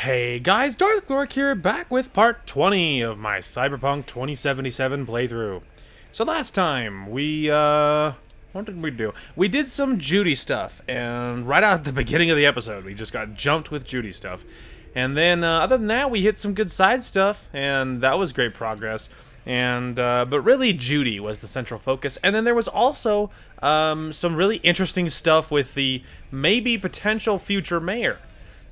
Hey guys, Darth Glork here, back with part 20 of my Cyberpunk 2077 playthrough. So last time, what did we do? We did some Judy stuff, and right out at the beginning of the episode, we just got jumped with Judy stuff. And then, other than that, we hit some good side stuff, and that was great progress. And, but really, Judy was the central focus. And then there was also, some really interesting stuff with the maybe potential future mayor.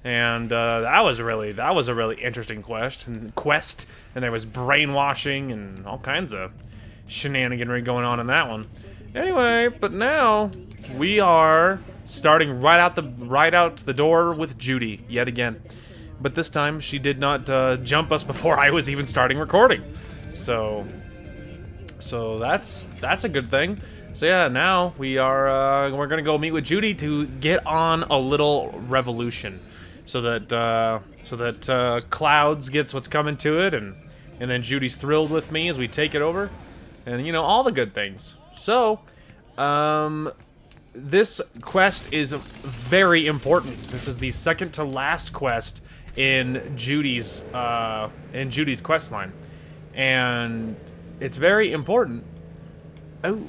And that was a really interesting quest, and there was brainwashing and all kinds of shenaniganry going on in that one. Anyway, but now we are starting right out the door with Judy yet again, but this time she did not jump us before I was even starting recording, so that's a good thing. So yeah, now we're gonna go meet with Judy to get on a little revolution. So that Clouds gets what's coming to it, and then Judy's thrilled with me as we take it over, and you know, all the good things. So, this quest is very important. This is the second to last quest in Judy's quest line, and it's very important. Oh,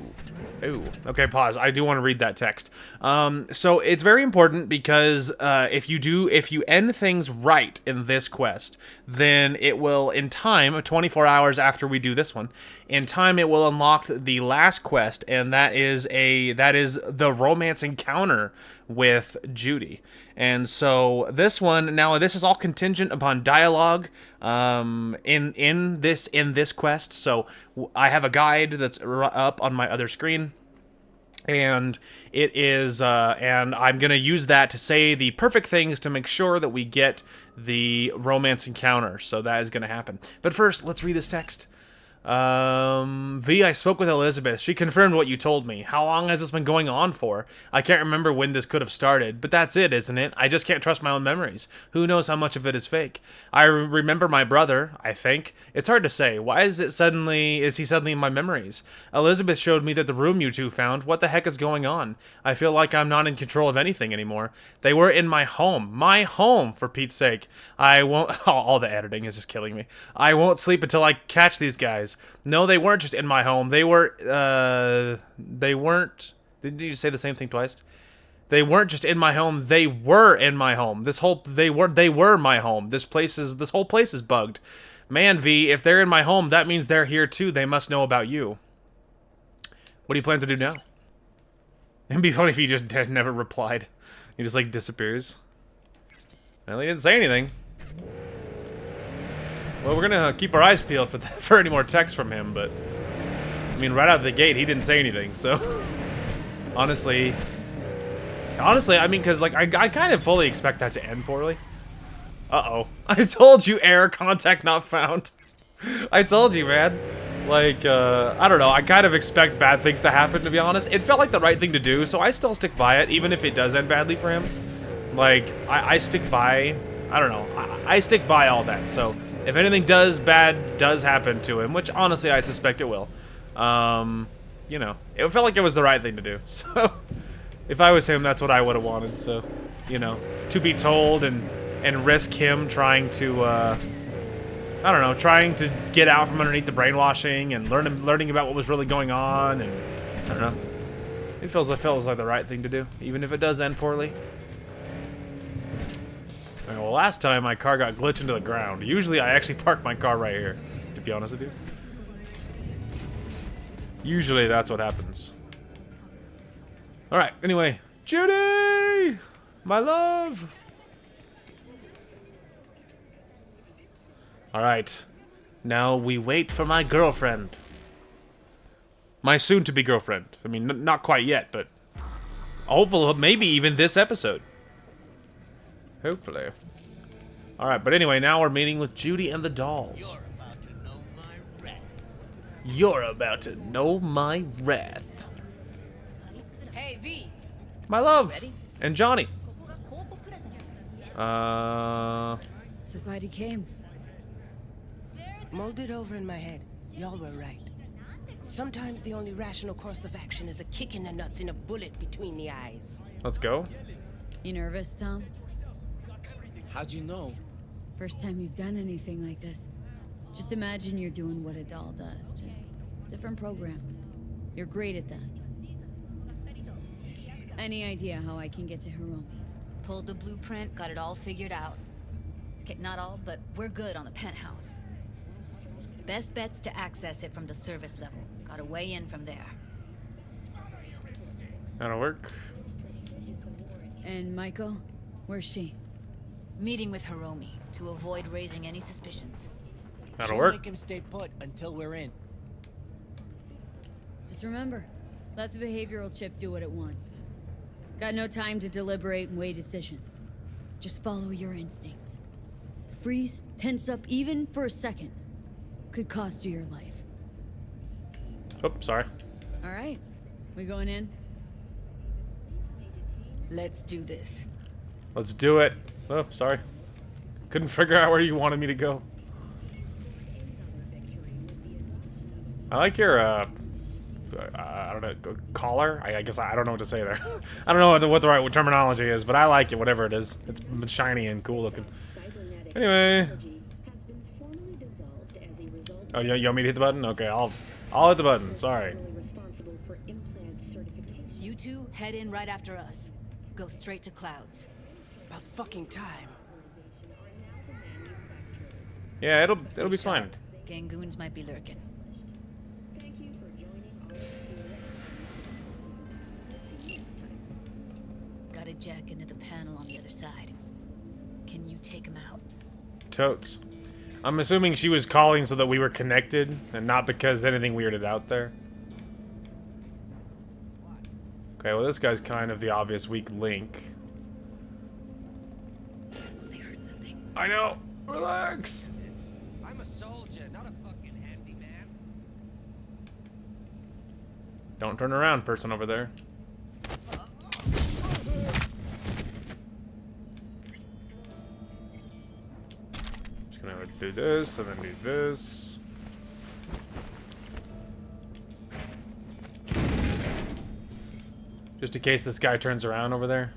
okay, pause. I do want to read that text. So it's very important because if you end things right in this quest, then it will, in time, 24 hours after we do this one, in time it will unlock the last quest, and that is the romance encounter with Judy. And so this one, now this is all contingent upon dialogue in this quest. So I have a guide that's up on my other screen, and it is and I'm gonna use that to say the perfect things to make sure that we get the romance encounter. So that is gonna happen. But first, let's read this text. V, I spoke with Elizabeth. She confirmed what you told me. How long has this been going on for? I can't remember when this could have started, but that's it, isn't it? I just can't trust my own memories. Who knows how much of it is fake? I remember my brother, I think. It's hard to say. Why is he suddenly in my memories? Elizabeth showed me that the room you two found. What the heck is going on? I feel like I'm not in control of anything anymore. They were in my home. My home, for Pete's sake. I won't... all the editing is just killing me. I won't sleep until I catch these guys. No, they weren't just in my home. They weren't... Did you say the same thing twice? They weren't just in my home. They were in my home. They were my home. This whole place is bugged. Man, V, if they're in my home, that means they're here too. They must know about you. What do you plan to do now? It'd be funny if he just never replied. He just, like, disappears. Well, he didn't say anything. Well, we're gonna keep our eyes peeled for any more text from him, but... I mean, right out of the gate, he didn't say anything, so... Honestly, I mean, because, like, I kind of fully expect that to end poorly. Uh-oh. I told you, error, contact not found. I told you, man. Like, I don't know, I kind of expect bad things to happen, to be honest. It felt like the right thing to do, so I still stick by it, even if it does end badly for him. Like, I stick by... I don't know. I stick by all that, so... If anything bad does happen to him, which honestly I suspect it will, you know, it felt like it was the right thing to do. So, if I was him, that's what I would have wanted. So, you know, to be told and risk him trying to, I don't know, trying to get out from underneath the brainwashing and learning about what was really going on, and I don't know. It feels like the right thing to do, even if it does end poorly. Well, last time my car got glitched into the ground. Usually I actually park my car right here, to be honest with you. Usually that's what happens. Alright, anyway. Judy! My love! Alright. Now we wait for my girlfriend. My soon-to-be girlfriend. I mean, not quite yet, but... hopefully, maybe even this episode. Hopefully. Alright, but anyway, now we're meeting with Judy and the dolls. You're about to know my wrath. Hey, V. My love. Ready? And Johnny. So glad he came. Mulled it over in my head. Y'all were right. Sometimes the only rational course of action is a kick in the nuts and a bullet between the eyes. Let's go. You nervous, Tom? How'd you know? First time you've done anything like this. Just imagine you're doing what a doll does, just different program. You're great at that. Any idea how I can get to Hiromi? Pulled the blueprint, got it all figured out. Okay, not all, but we're good on the penthouse. Best bet's to access it from the service level. Gotta weigh in from there. That'll work. And Maiko? Where's she? Meeting with Hiromi to avoid raising any suspicions. That'll She'll work. make him stay put until we're in. Just remember, let the behavioral chip do what it wants. Got no time to deliberate and weigh decisions. Just follow your instincts. Freeze, tense up even for a second. Could cost you your life. Oh, sorry. All right, we going in? Let's do this. Let's do it. Oh, sorry. Couldn't figure out where you wanted me to go. I like your, I don't know, collar? I guess I don't know what to say there. I don't know what the right terminology is, but I like it, whatever it is. It's shiny and cool looking. Anyway. Oh, you want me to hit the button? Okay, I'll hit the button. Sorry. You two head in right after us. Go straight to Clouds. About fucking time. Yeah, it'll be fine. Gangoons might be lurking. Got a jack into the panel on the other side. Can you take him out? Totes. I'm assuming she was calling so that we were connected, and not because anything weirded out there. Okay, well this guy's kind of the obvious weak link. They heard something. I know! Relax! I'm a soldier, not a fucking handyman. Don't turn around, person over there. Just gonna do this, and then do this. Just in case this guy turns around over there.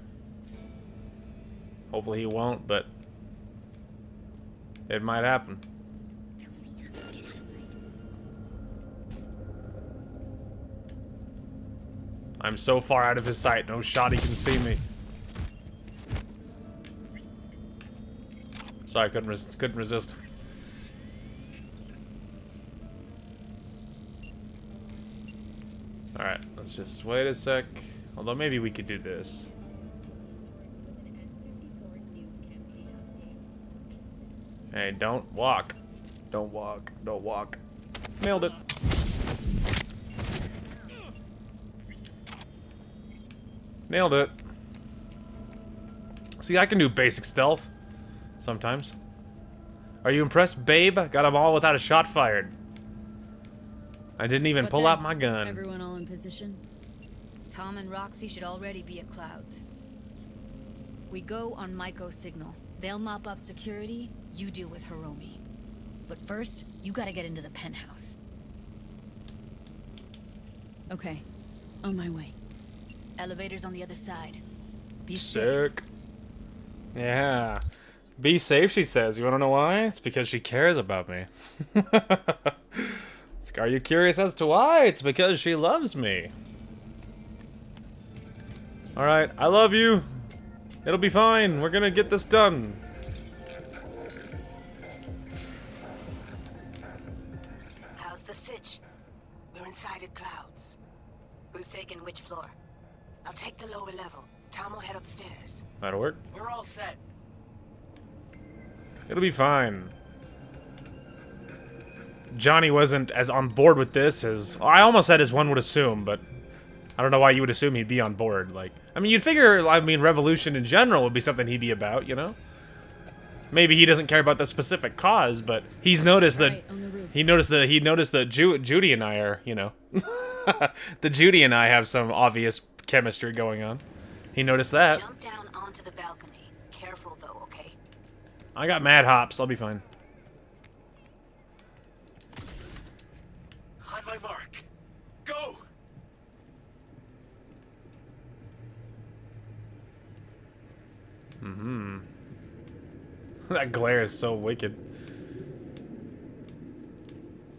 Hopefully he won't, but it might happen. They'll see us. Get out of sight. I'm so far out of his sight, no shot he can see me. Sorry, couldn't resist. Alright, let's just wait a sec. Although maybe we could do this. Hey, don't walk. Don't walk. Don't walk. Nailed it. Nailed it. See, I can do basic stealth. Sometimes. Are you impressed, babe? Got them all without a shot fired. I didn't even What pull then? out my gun. Everyone all in position? Tom and Roxy should already be at Clouds. We go on Maiko's signal. They'll mop up security, you deal with Hiromi. But first, you gotta get into the penthouse. Okay, on my way. Elevator's on the other side. Be safe. Sick. Yeah. Be safe, she says. You wanna know why? It's because she cares about me. Are you curious as to why? It's because she loves me. Alright, I love you. It'll be fine. We're gonna get this done. How's the sitch? We're inside at Clouds. Who's taking which floor? I'll take the lower level. Tom will head upstairs. That'll work. We're all set. It'll be fine. Johnny wasn't as on board with this as... I almost said as one would assume, but... I don't know why you would assume he'd be on board. Like, I mean, you'd figure, I mean, revolution in general would be something he'd be about, you know? Maybe he doesn't care about the specific cause, but he's noticed that... Right, on the roof. He noticed that Judy and I are, you know... that Judy and I have some obvious chemistry going on. He noticed that. Jump down onto the balcony. Careful though, okay? I got mad hops. I'll be fine. On my mark. Go! That glare is so wicked.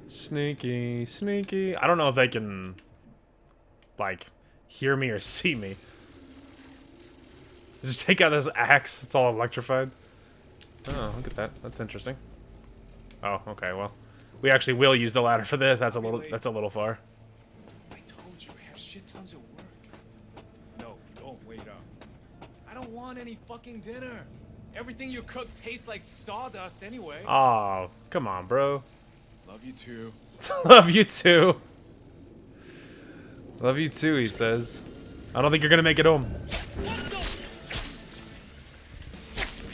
Sneaky, sneaky. I don't know if they can, like, hear me or see me. Just take out this axe. It's all electrified. Oh, look at that. That's interesting. Oh, okay. Well, we actually will use the ladder for this. That's a little far. I told you, I have shit tons of work. No, don't wait up. I don't want any fucking dinner. Everything you cook tastes like sawdust anyway. Oh, come on, bro. Love you too. Love you too. Love you too, he says. I don't think you're gonna make it home.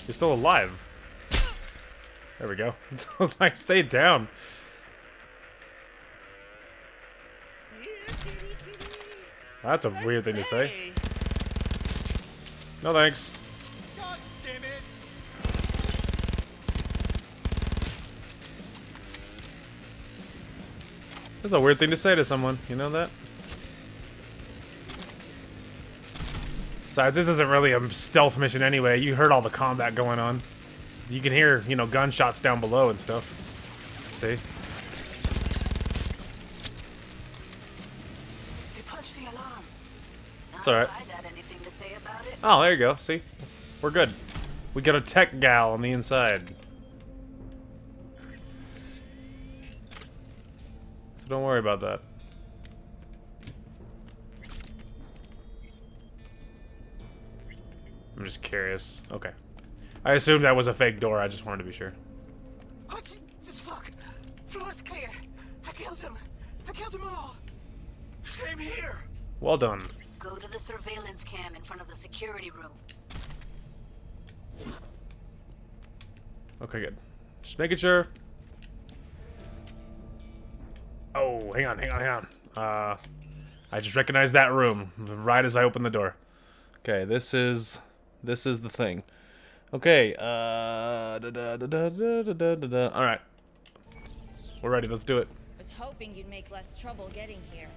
You're still alive. There we go. I was like, stay down. That's a weird thing to say. No thanks. God damn it! That's a weird thing to say to someone. You know that? Besides, this isn't really a stealth mission anyway. You heard all the combat going on. You can hear, you know, gunshots down below and stuff. See? They punched the alarm. It's alright. I got anything to say about it? Oh, there you go. See? We're good. We got a tech gal on the inside. So don't worry about that. I'm just curious. Okay. I assumed that was a fake door. I just wanted to be sure. Oh, Jesus, fuck. Floor's clear. I killed them. I killed them all. Same here. Well done. Go to the surveillance cam in front of the security room. Okay, good. Just making sure. Oh, hang on. I just recognized that room right as I opened the door. Okay, this is the thing. Okay, all right. We're ready. Let's do it. Was hoping you'd make less trouble getting here.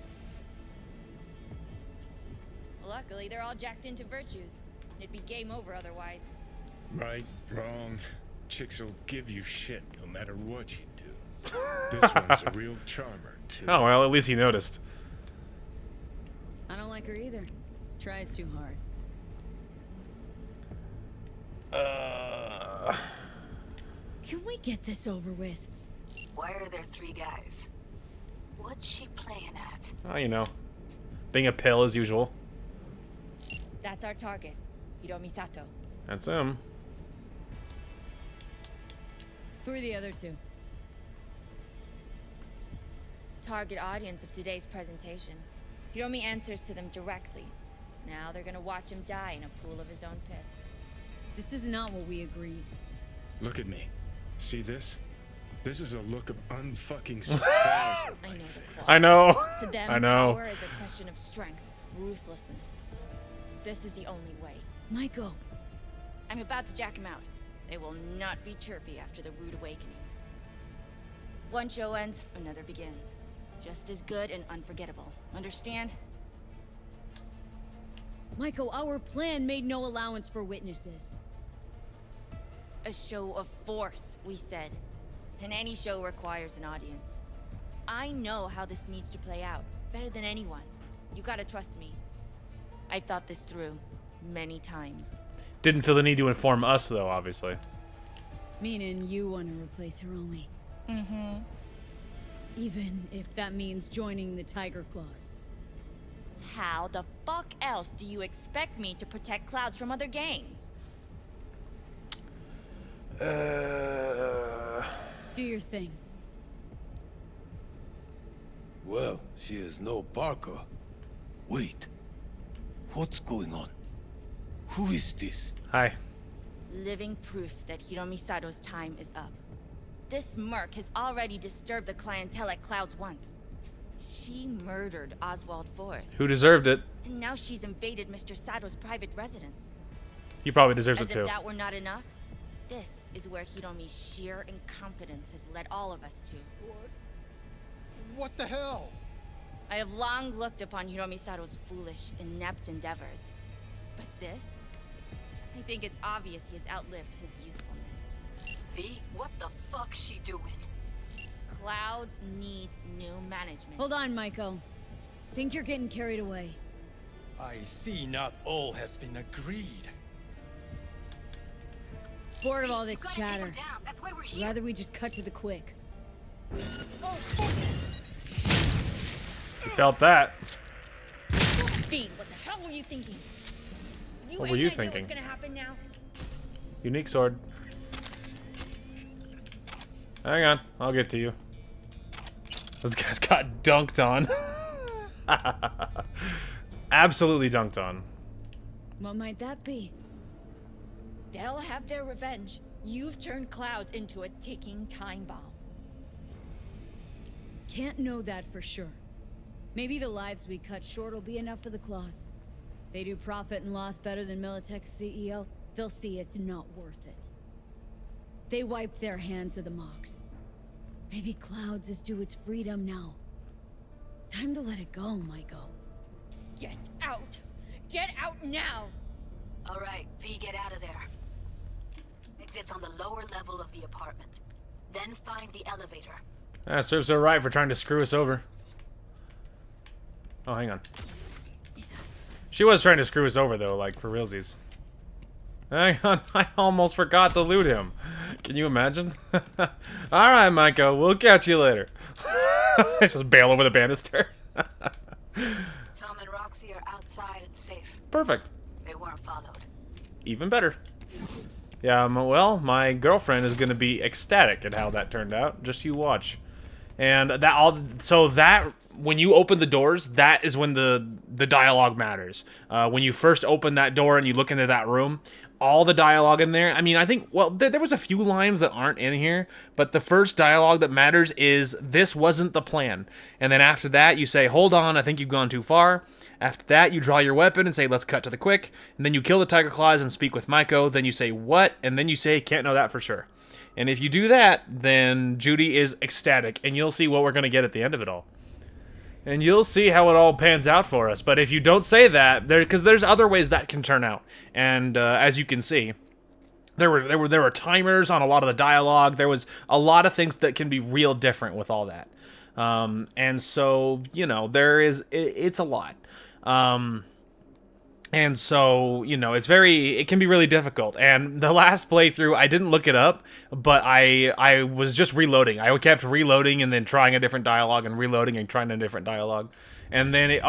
Luckily, they're all jacked into virtues. It'd be game over otherwise. Right, wrong. Chicks will give you shit no matter what you do. This one's a real charmer, too. Oh, well, at least he noticed. I don't like her either. Tries too hard. Can we get this over with? Why are there 3 guys? What's she playing at? Oh, you know. Being a pill as usual. That's our target, Hiromi Sato. That's him. Who are the other two? Target audience of today's presentation. Hiromi answers to them directly. Now they're gonna watch him die in a pool of his own piss. This is not what we agreed. Look at me. See this? This is a look of unfucking surprise. I know the plot. I know. To them, I know. power is a question of strength, ruthlessness. This is the only way. Maiko. I'm about to jack him out. They will not be chirpy after the rude awakening. One show ends, another begins. Just as good and unforgettable. Understand? Maiko, our plan made no allowance for witnesses. A show of force, we said. And any show requires an audience. I know how this needs to play out, better than anyone. You gotta trust me. I've thought this through many times. Didn't feel the need to inform us, though, obviously. Meaning you want to replace Hiromi. Mm-hmm. Even if that means joining the Tiger Claws. How the fuck else do you expect me to protect Clouds from other gangs? Do your thing. Well, she is no Parker. Wait. What's going on? Who is this? Hi. Living proof that Hiromi Sato's time is up. This merc has already disturbed the clientele at Clouds once. She murdered Oswald Forrest. Who deserved it? And now she's invaded Mr. Sato's private residence. He probably deserves As it if too. that were not enough, this is where Hiromi's sheer incompetence has led all of us to. What the hell? I have long looked upon Hiromi Sato's foolish, inept endeavors. But this? I think it's obvious he has outlived his usefulness. fuck's she doing? Clouds needs new management. Hold on, Maiko. Think you're getting carried away. I see not all has been agreed. Bored of all this You gotta take chatter. him down. That's why we're I'd here. rather we just cut to the quick. You felt that. Fiend, what the hell were you thinking? What were you any idea thinking? What's gonna happen now? Unique sword. Hang on, I'll get to you. This guy's got dunked on. Absolutely dunked on. What might that be? They'll have their revenge. You've turned Clouds into a ticking time bomb. Can't know that for sure. Maybe the lives we cut short will be enough for the claws. They do profit and loss better than Militech's CEO. They'll see it's not worth it. They wiped their hands of the Mox. Maybe Clouds is due its freedom now. Time to let it go, Maiko. Get out! Get out now! All right, V, get out of there. Exit's on the lower level of the apartment. Then find the elevator. Ah, serves her right for trying to screw us over. Oh, hang on. She was trying to screw us over, though, like, for realsies. Hang on, I almost forgot to loot him. Can you imagine? Alright, Maiko, we'll catch you later. I just bail over the banister. Tom and Roxy are outside and safe. Perfect. They weren't followed. Even better. Yeah, well, my girlfriend is going to be ecstatic at how that turned out. Just you watch. And that all, so that, when you open the doors, that is when the dialogue matters. When you first open that door and you look into that room, all the dialogue in there, I mean, I think, well, there was a few lines that aren't in here, but the first dialogue that matters is, this wasn't the plan. And then after that, you say, hold on, I think you've gone too far. After that, you draw your weapon and say, let's cut to the quick. And then you kill the Tiger Claws and speak with Maiko. Then you say, what? And then you say, can't know that for sure. And if you do that, then Judy is ecstatic, and you'll see what we're going to get at the end of it all. And you'll see how it all pans out for us. But if you don't say that, because there's other ways that can turn out. And as you can see, there were timers on a lot of the dialogue. There was a lot of things that can be real different with all that. And so, you know, it's a lot. And so, you know, it can be really difficult. And the last playthrough, I didn't look it up, but I was just reloading. I kept reloading and then trying a different dialogue and reloading and trying a different dialogue. And then it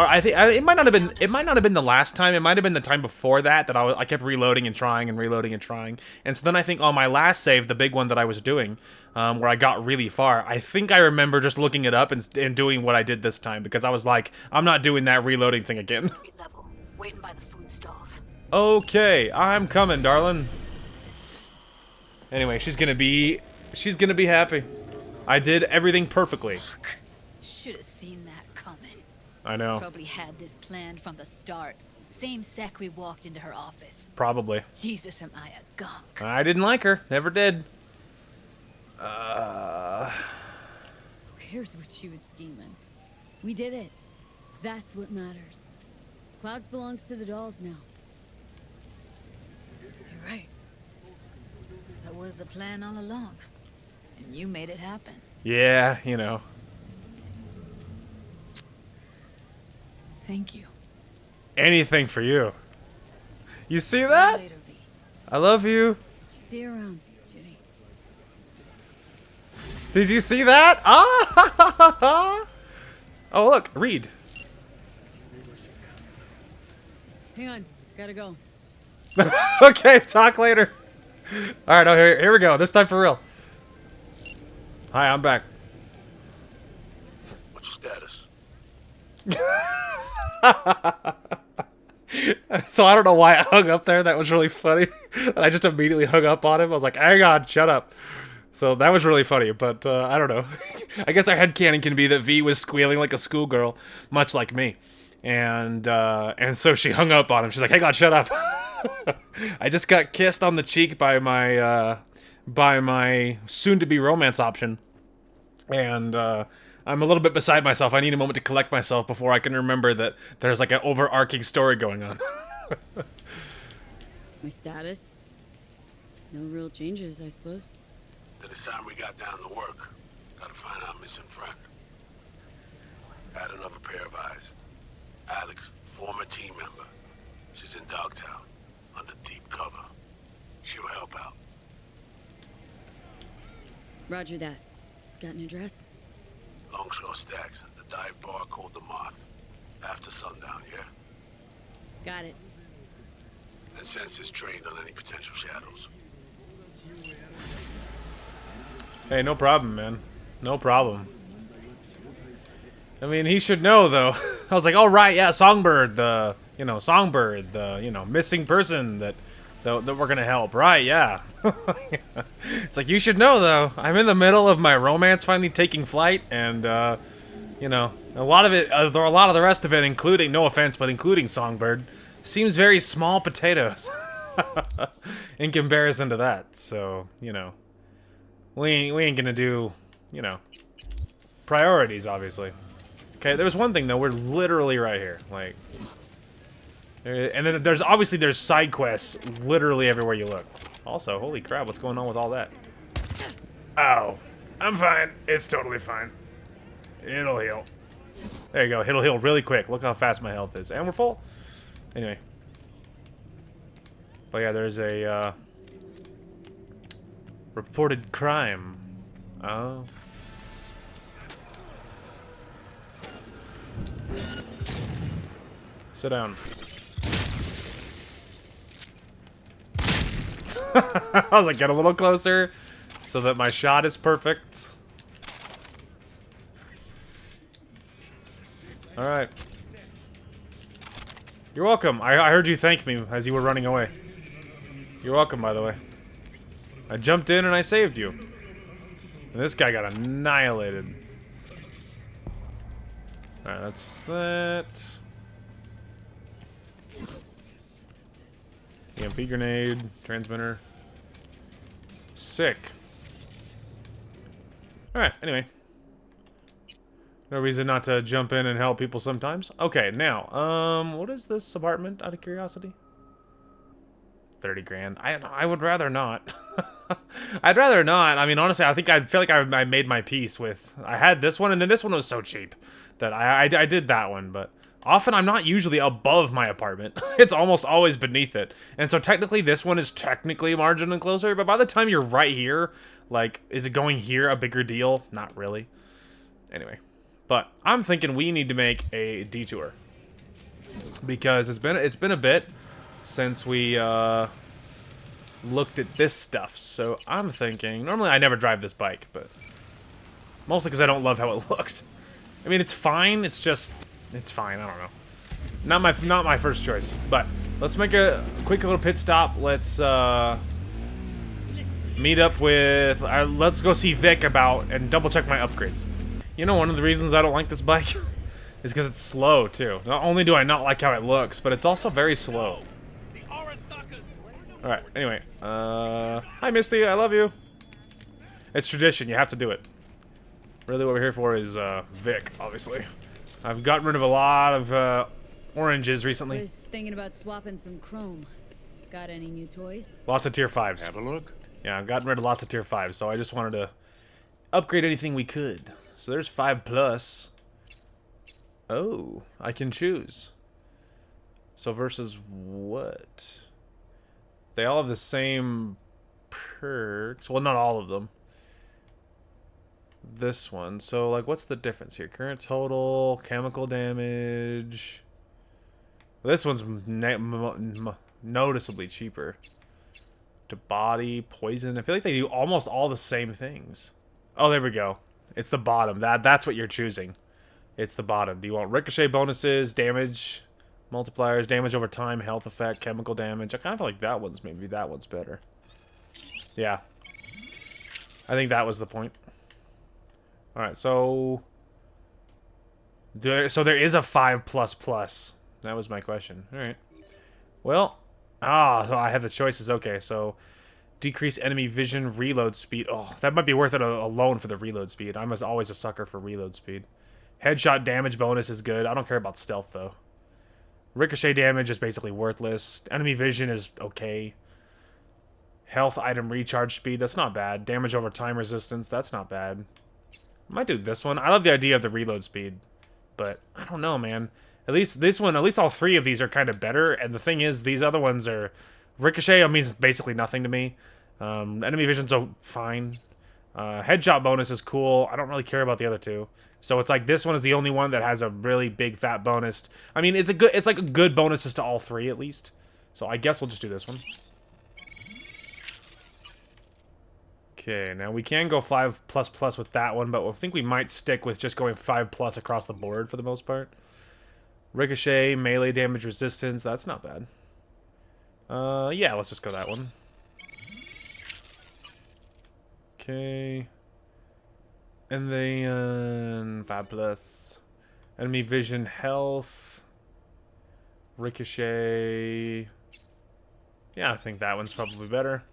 might not have been the last time. It might have been the time before that I kept reloading and trying and reloading and trying. And so then I think on my last save, the big one that I was doing, where I got really far, I think I remember just looking it up and doing what I did this time, because I was like, I'm not doing that reloading thing again. Level, waiting by the food stalls. Okay, I'm coming, darling. Anyway, she's gonna be happy. I did everything perfectly. Fuck. Should have seen that coming. I know. Probably had this planned from the start. Same sec we walked into her office. Probably. Jesus, am I a gunk. I didn't like her. Never did. Who cares what she was scheming? We did it. That's what matters. Clouds belongs to the dolls now. You're right. That was the plan all along. And you made it happen. Yeah, you know. Thank you. Anything for you. You see that? Later, V. I love you. See you around, Judy. Did you see that? Ah! Oh, look, read. Hang on, gotta go. Okay, talk later. All right, oh, here we go. This time for real. Hi, I'm back. What's your status? So I don't know why I hung up there. That was really funny. And I just immediately hung up on him. I was like, hang on, shut up. So that was really funny, but I don't know. I guess our headcanon can be that V was squealing like a schoolgirl, much like me. And so she hung up on him. She's like, hang on, shut up. I just got kissed on the cheek by my soon-to-be romance option. And I'm a little bit beside myself. I need a moment to collect myself before I can remember that there's like an overarching story going on. My status? No real changes, I suppose. Then it's time we got down to work. Gotta find our missing friend. Add another pair of eyes. Alex, former team member. She's in Dogtown, under deep cover. She'll help out. Roger that. Got an address? Longshore Stacks, the dive bar called the Moth. After sundown, yeah? Got it. And Sense trained on any potential shadows. Hey, no problem, man. No problem. I mean, he should know, though. I was like, oh, right, yeah, Songbird, the, Songbird, the, missing person that we're gonna help. Right, yeah. It's like, you should know, though. I'm in the middle of my romance finally taking flight, and, a lot of the rest of it, including, no offense, but including Songbird, seems very small potatoes in comparison to that. So, we ain't gonna do, priorities, obviously. Okay, there was one thing, though. We're literally right here. Like, and then there's side quests literally everywhere you look. Also, holy crap, what's going on with all that? Ow. I'm fine. It's totally fine. It'll heal. There you go. It'll heal really quick. Look how fast my health is. And we're full. Anyway. But yeah, there's a, reported crime. Oh. Sit down. I was like, get a little closer so that my shot is perfect. Alright. You're welcome. I heard you thank me as you were running away. You're welcome, by the way. I jumped in and I saved you. And this guy got annihilated. Alright, that's just that. EMP grenade, transmitter. Sick. Alright, anyway. No reason not to jump in and help people sometimes. Okay, now, what is this apartment, out of curiosity? 30 grand. I would rather not. I'd rather not. I mean, honestly, I think I feel like I made my peace with... I had this one, and then this one was so cheap that I did that one, but... Often, I'm not usually above my apartment. It's almost always beneath it. And so technically, this one is technically marginally closer, but by the time you're right here, like, is it going here a bigger deal? Not really. Anyway. But I'm thinking we need to make a detour. Because it's been a bit since we looked at this stuff. So I'm thinking... Normally, I never drive this bike, but... Mostly because I don't love how it looks. I mean, it's fine. It's just... It's fine, I don't know. Not my first choice. But let's make a quick little pit stop. Let's meet up with let's go see Vic about and double check my upgrades. You know, one of the reasons I don't like this bike is because it's slow too. Not only do I not like how it looks, but it's also very slow. Alright, anyway. Hi Misty, I love you. It's tradition, you have to do it. Really what we're here for is Vic, obviously. I've gotten rid of a lot of oranges recently. I was thinking about swapping some chrome. Got any new toys? Lots of tier 5s. Have a look. Yeah, I've gotten rid of lots of tier 5s, so I just wanted to upgrade anything we could. So there's 5+. Oh, I can choose. So versus what? They all have the same perks. Well, not all of them. This one. So, like, what's the difference here? Current total, chemical damage. This one's noticeably cheaper. To body, poison. I feel like they do almost all the same things. Oh, there we go. It's the bottom. That's what you're choosing. It's the bottom. Do you want ricochet bonuses, damage multipliers, damage over time, health effect, chemical damage? I kind of feel like that one's better. Yeah. I think that was the point. Alright, so there is a 5++. That was my question. Alright. Well, so I have the choices. Okay, so decrease enemy vision, reload speed. Oh, that might be worth it alone for the reload speed. I'm always a sucker for reload speed. Headshot damage bonus is good. I don't care about stealth, though. Ricochet damage is basically worthless. Enemy vision is okay. Health item recharge speed, that's not bad. Damage over time resistance, that's not bad. I might do this one. I love the idea of the reload speed. But, I don't know, man. At least this one, at least all three of these are kind of better. And the thing is, these other ones are... Ricochet means basically nothing to me. Enemy vision's fine. Headshot bonus is cool. I don't really care about the other two. So it's like this one is the only one that has a really big fat bonus. I mean, it's like a good bonuses to all three at least. So I guess we'll just do this one. Okay, now we can go 5++ with that one, but I think we might stick with just going 5+ across the board for the most part. Ricochet, melee damage resistance, that's not bad. Yeah, let's just go that one. Okay. And then 5+. Enemy vision, health. Ricochet. Yeah, I think that one's probably better.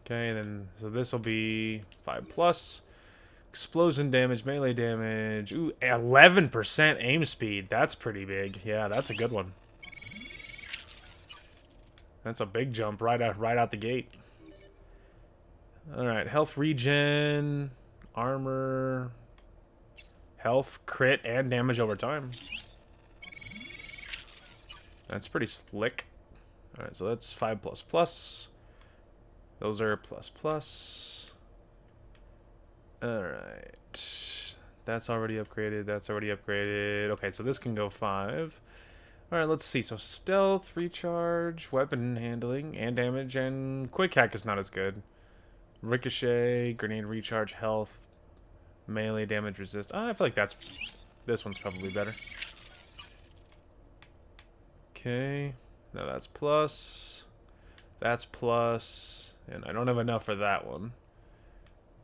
Okay, then so this will be 5+. Explosion damage, melee damage. Ooh, 11% aim speed. That's pretty big. Yeah, that's a good one. That's a big jump right out the gate. All right, health regen, armor, health, crit, and damage over time. That's pretty slick. All right, so that's 5++. Those are ++. All right, that's already upgraded. That's already upgraded. Okay, so this can go 5. All right, let's see. So stealth, recharge, weapon handling, and damage, and quick hack is not as good. Ricochet, grenade recharge, health, melee damage resist. I feel like this one's probably better. Okay, now that's plus. That's plus. And I don't have enough for that one.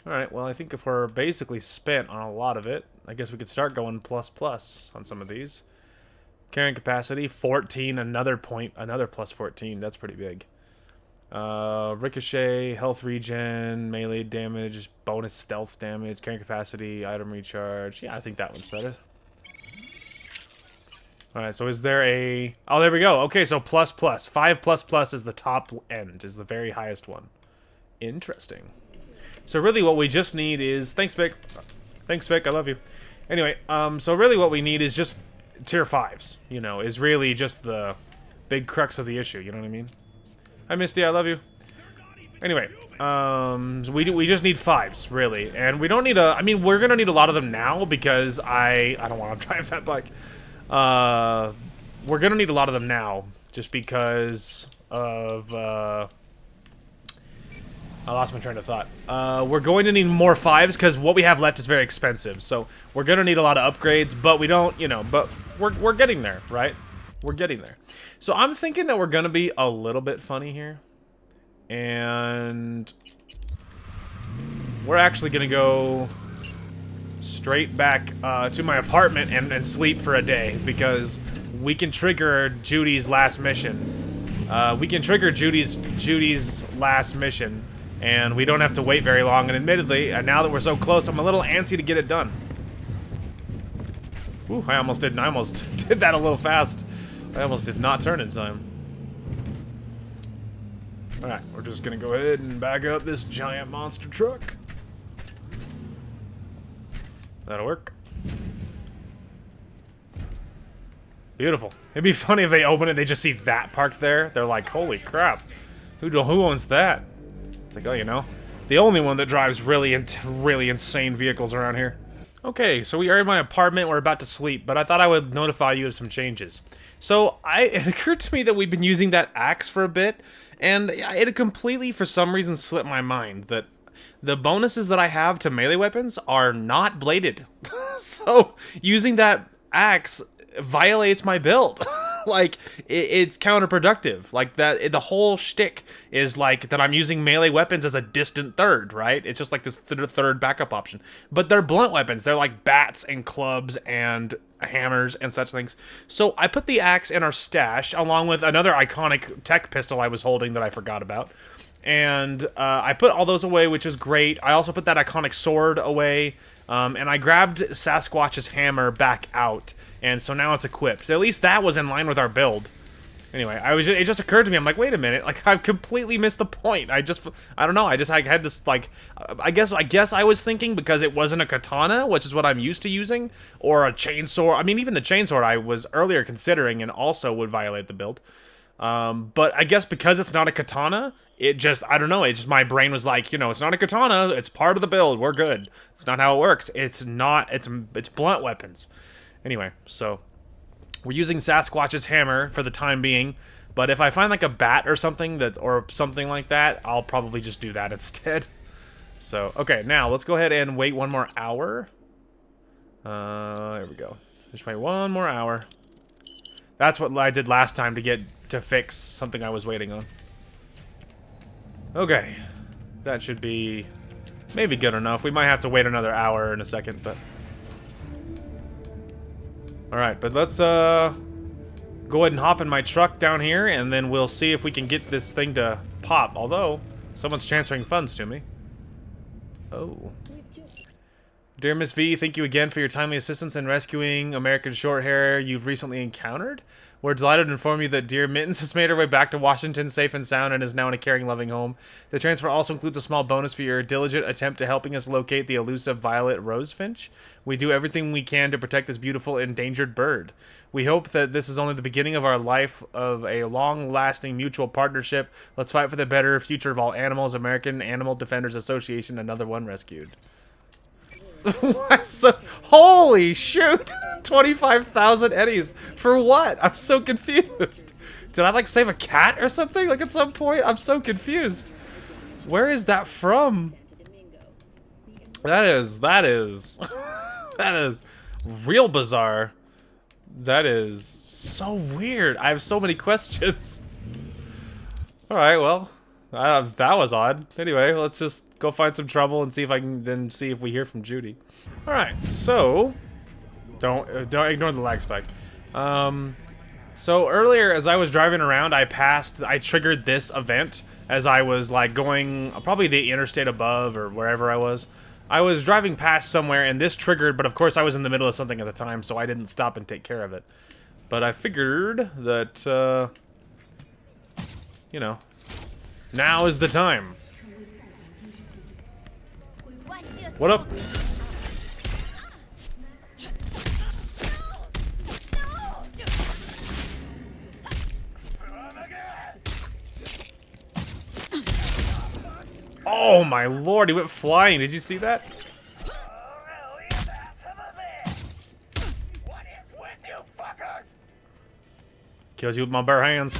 Alright, well, I think if we're basically spent on a lot of it, I guess we could start going ++ on some of these. Carrying capacity, 14, another +14. That's pretty big. Ricochet, health regen, melee damage, bonus stealth damage, carrying capacity, item recharge. Yeah, I think that one's better. Alright, so is there a... Oh, there we go. Okay, so ++. 5++ is the top end, is the very highest one. Interesting. So really what we just need is... Thanks, Vic. Thanks, Vic. I love you. Anyway, so really what we need is just tier 5s, you know, is really just the big crux of the issue, you know what I mean? Hi, Misty. I love you. Anyway, we just need 5s, really. And we don't need a... I mean, we're going to need a lot of them now because I don't want to drive that bike. We're gonna need a lot of them now, just because of, I lost my train of thought. We're going to need more 5s, because what we have left is very expensive, so we're gonna need a lot of upgrades, but we don't, you know, but we're getting there, right? We're getting there. So I'm thinking that we're gonna be a little bit funny here, and we're actually gonna go straight back to my apartment and sleep for a day, because we can trigger Judy's last mission. We can trigger Judy's last mission, and we don't have to wait very long. And admittedly, now that we're so close, I'm a little antsy to get it done. Ooh, I almost did that a little fast. I almost did not turn in time. All right, we're just gonna go ahead and back up this giant monster truck. That'll work. Beautiful. It'd be funny if they open it, they just see that parked there. They're like, holy crap. Who owns that? It's like, oh, you know, the only one that drives really insane vehicles around here. Okay, so we are in my apartment. We're about to sleep, but I thought I would notify you of some changes. So it occurred to me that we've been using that axe for a bit, and it had completely, for some reason, slipped my mind that the bonuses that I have to melee weapons are not bladed. So using that axe violates my build. Like, it's counterproductive. Like, the whole shtick is, like, that I'm using melee weapons as a distant third, right? It's just like this third backup option. But they're blunt weapons. They're like bats and clubs and hammers and such things. So I put the axe in our stash, along with another iconic tech pistol I was holding that I forgot about. And I put all those away, which is great. I also put that iconic sword away. And I grabbed Sasquatch's hammer back out. And so now it's equipped. So at least that was in line with our build. Anyway, it just occurred to me. I'm like, wait a minute, like I completely missed the point. I don't know. I had this like, I guess I was thinking because it wasn't a katana, which is what I'm used to using, or a chainsaw. I mean, even the chainsaw I was earlier considering and also would violate the build. But I guess because it's not a katana, it just, I don't know. It just, my brain was like, you know, it's not a katana. It's part of the build. We're good. It's not how it works. It's not. It's blunt weapons. Anyway, so. We're using Sasquatch's hammer for the time being, but if I find like a bat or something like that, I'll probably just do that instead. So, okay, now let's go ahead and wait 1 more hour. There we go. Just wait 1 more hour. That's what I did last time to fix something I was waiting on. Okay, that should be maybe good enough. We might have to wait another hour in a second, but. Alright, but let's go ahead and hop in my truck down here, and then we'll see if we can get this thing to pop. Although, someone's transferring funds to me. Oh. Dear Miss V, thank you again for your timely assistance in rescuing American Shorthair you've recently encountered. We're delighted to inform you that dear Mittens has made her way back to Washington safe and sound and is now in a caring, loving home. The transfer also includes a small bonus for your diligent attempt to helping us locate the elusive Violet Rosefinch. We do everything we can to protect this beautiful endangered bird. We hope that this is only the beginning of our life of a long-lasting mutual partnership. Let's fight for the better future of all animals. American Animal Defenders Association, another one rescued. So, holy shoot! 25,000 eddies for what? I'm so confused. Did I like save a cat or something? Like at some point, I'm so confused. Where is that from? That is real bizarre. That is so weird. I have so many questions. All right, well. That was odd. Anyway, let's just go find some trouble and see if I can then see if we hear from Judy. All right, so don't ignore the lag spike. So earlier, as I was driving around, I triggered this event as I was like going probably the interstate above or wherever I was. I was driving past somewhere and this triggered, but of course I was in the middle of something at the time, so I didn't stop and take care of it. But I figured that, you know. Now is the time. What up? Oh my lord, he went flying. Did you see that? Kills you with my bare hands.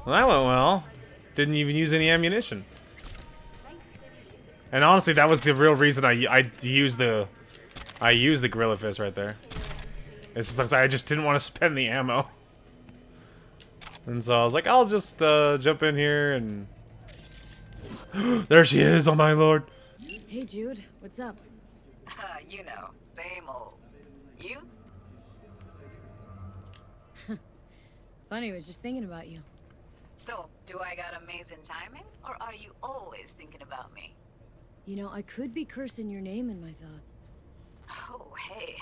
Well, that went well. Didn't even use any ammunition. And honestly, that was the real reason I used the Gorilla Fist right there. It's just like I just didn't want to spend the ammo. And so I was like, I'll just jump in here and there she is, oh my lord. Hey Jude, what's up? You know, same old. You? Funny, I was just thinking about you. So, do I got amazing timing, or are you always thinking about me? You know, I could be cursing your name in my thoughts. Oh, hey.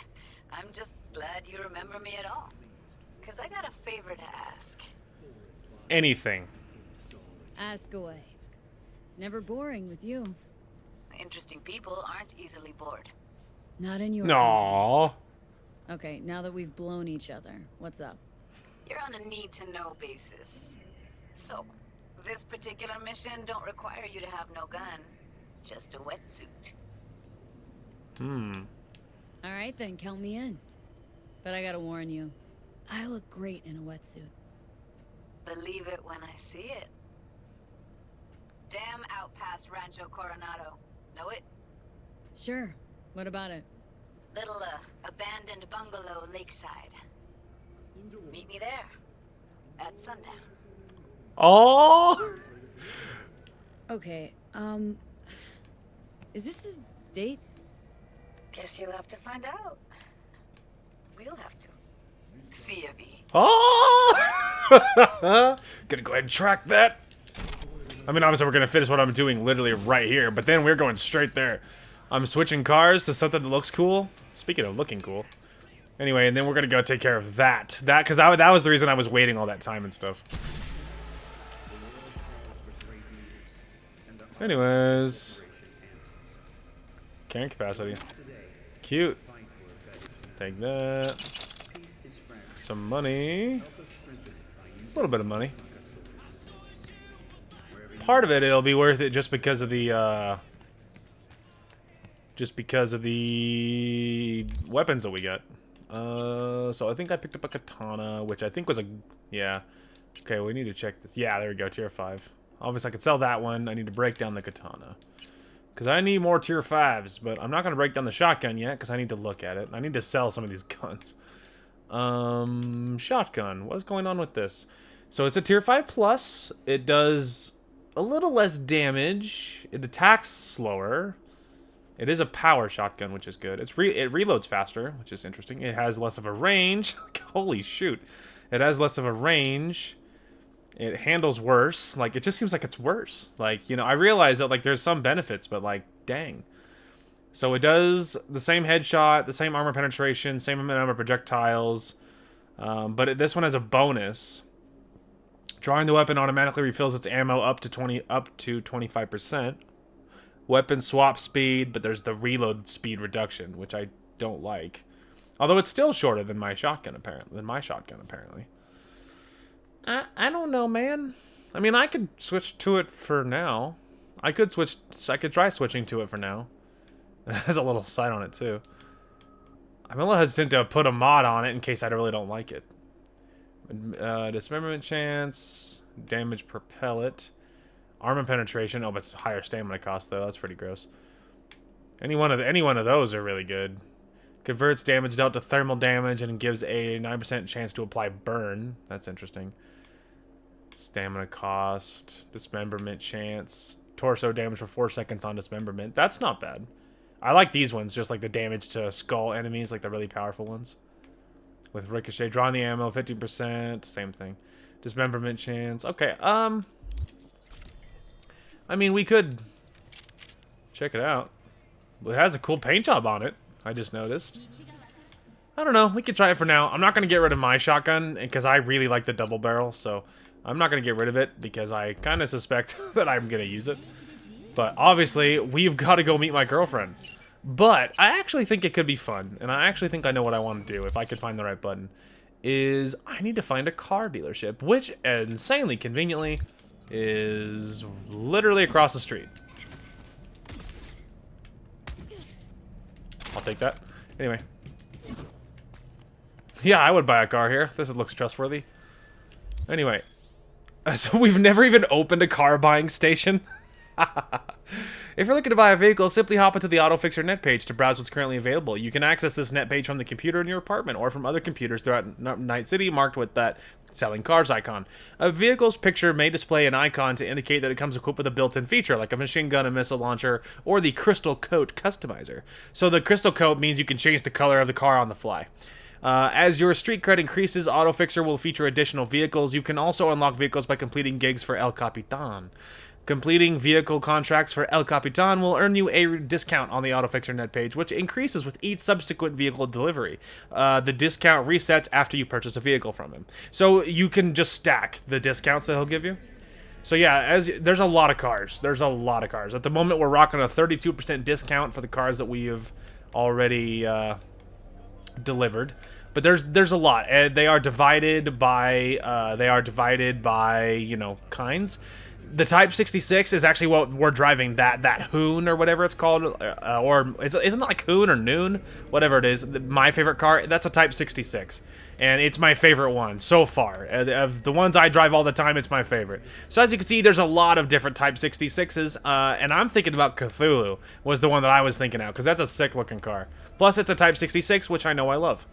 I'm just glad you remember me at all. Because I got a favor to ask. Anything. Ask away. It's never boring with you. Interesting people aren't easily bored. Not in your Aww. Okay, now that we've blown each other, what's up? You're on a need-to-know basis. So, this particular mission don't require you to have no gun. Just a wetsuit. Alright then, count me in. But I gotta warn you, I look great in a wetsuit. Believe it when I see it. Dam out past Rancho Coronado. Know it? Sure, what about it? Little, abandoned bungalow lakeside. Meet me there. At sundown. Oh. Okay, is this a date? Guess you'll have to find out. We'll have to. See ya, V. Oh! Gonna go ahead and track that. I mean, obviously we're gonna finish what I'm doing literally right here, but then we're going straight there. I'm switching cars to something that looks cool. Speaking of looking cool. Anyway, and then we're gonna go take care of that. Because that was the reason I was waiting all that time and stuff. Anyways. Carrying capacity. Cute. Take that. Some money. A little bit of money. Part of it'll be worth it just because of the weapons that we got. So I think I picked up a katana, which I think was a, yeah. Okay, we need to check this. Yeah, there we go, tier 5. Obviously I could sell that one. I need to break down the katana. Because I need more tier 5s, but I'm not going to break down the shotgun yet, because I need to look at it. I need to sell some of these guns. Shotgun. What's going on with this? So it's a tier 5 plus. It does a little less damage. It attacks slower. It is a power shotgun, which is good. It reloads faster, which is interesting. It has less of a range. Holy shoot. It has less of a range. It handles worse. Like, it just seems like it's worse. Like, you know, I realize that, like, there's some benefits, but, like, dang. So it does the same headshot, the same armor penetration, same amount of projectiles. But this one has a bonus. Drawing the weapon automatically refills its ammo up to 25%. Weapon swap speed, but there's the reload speed reduction, which I don't like. Although it's still shorter than my shotgun, apparently. I don't know, man. I mean, I could switch to it for now. I could try switching to it for now. It has a little sight on it, too. I'm a little hesitant to put a mod on it in case I really don't like it. Dismemberment chance, damage per pellet, armor penetration. Oh, but it's higher stamina cost, though. That's pretty gross. Any one of those are really good. Converts damage dealt to thermal damage and gives a 9% chance to apply burn. That's interesting. Stamina cost, dismemberment chance, torso damage for 4 seconds on dismemberment. That's not bad. I like these ones, just like the damage to skull enemies, like the really powerful ones. With ricochet, drawing the ammo, 50%, same thing. Dismemberment chance. Okay, I mean, we could check it out. It has a cool paint job on it, I just noticed. I don't know, we could try it for now. I'm not going to get rid of my shotgun, because I really like the double barrel, so I'm not going to get rid of it, because I kind of suspect that I'm going to use it. But obviously, we've got to go meet my girlfriend. But I actually think it could be fun, and I actually think I know what I want to do, if I could find the right button, is I need to find a car dealership, which, insanely conveniently, is literally across the street. I'll take that. Anyway. Yeah, I would buy a car here. This looks trustworthy. Anyway. So we've never even opened a car buying station. If you're looking to buy a vehicle, simply hop into the AutoFixer net page to browse what's currently available. You can access this net page from the computer in your apartment or from other computers throughout Night City marked with that selling cars icon. A vehicle's picture may display an icon to indicate that it comes equipped with a built-in feature like a machine gun, a missile launcher, or the crystal coat customizer. So the crystal coat means you can change the color of the car on the fly. As your street cred increases, AutoFixer will feature additional vehicles. You can also unlock vehicles by completing gigs for El Capitan. Completing vehicle contracts for El Capitan will earn you a discount on the AutoFixer net page, which increases with each subsequent vehicle delivery. The discount resets after you purchase a vehicle from him. So you can just stack the discounts that he'll give you. So yeah, there's a lot of cars. There's a lot of cars. At the moment, we're rocking a 32% discount for the cars that we have already delivered. But there's a lot. They are divided by you know, kinds. The Type 66 is actually what we're driving, that Hoon or whatever it's called, or isn't it like Hoon or Noon, whatever it is. My favorite car, that's a Type 66, and it's my favorite one so far. Of the ones I drive all the time, it's my favorite. So as you can see, there's a lot of different Type 66s, and I'm thinking about Cthulhu was the one that I was thinking of, because that's a sick looking car. Plus it's a Type 66, which I know I love.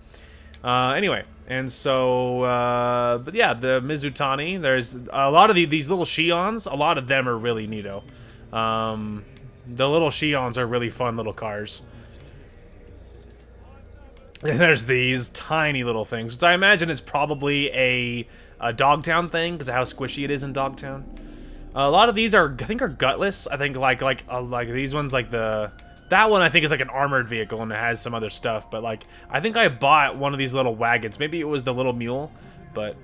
Anyway, and so, but yeah, the Mizutani, there's a lot of these little Shions, a lot of them are really neato. The little Shions are really fun little cars. And there's these tiny little things, which I imagine is probably a Dogtown thing, because of how squishy it is in Dogtown. A lot of these are, I think, are gutless. I think like these ones, like the That one I think is like an armored vehicle and it has some other stuff, but like I think I bought one of these little wagons. Maybe it was the little mule, but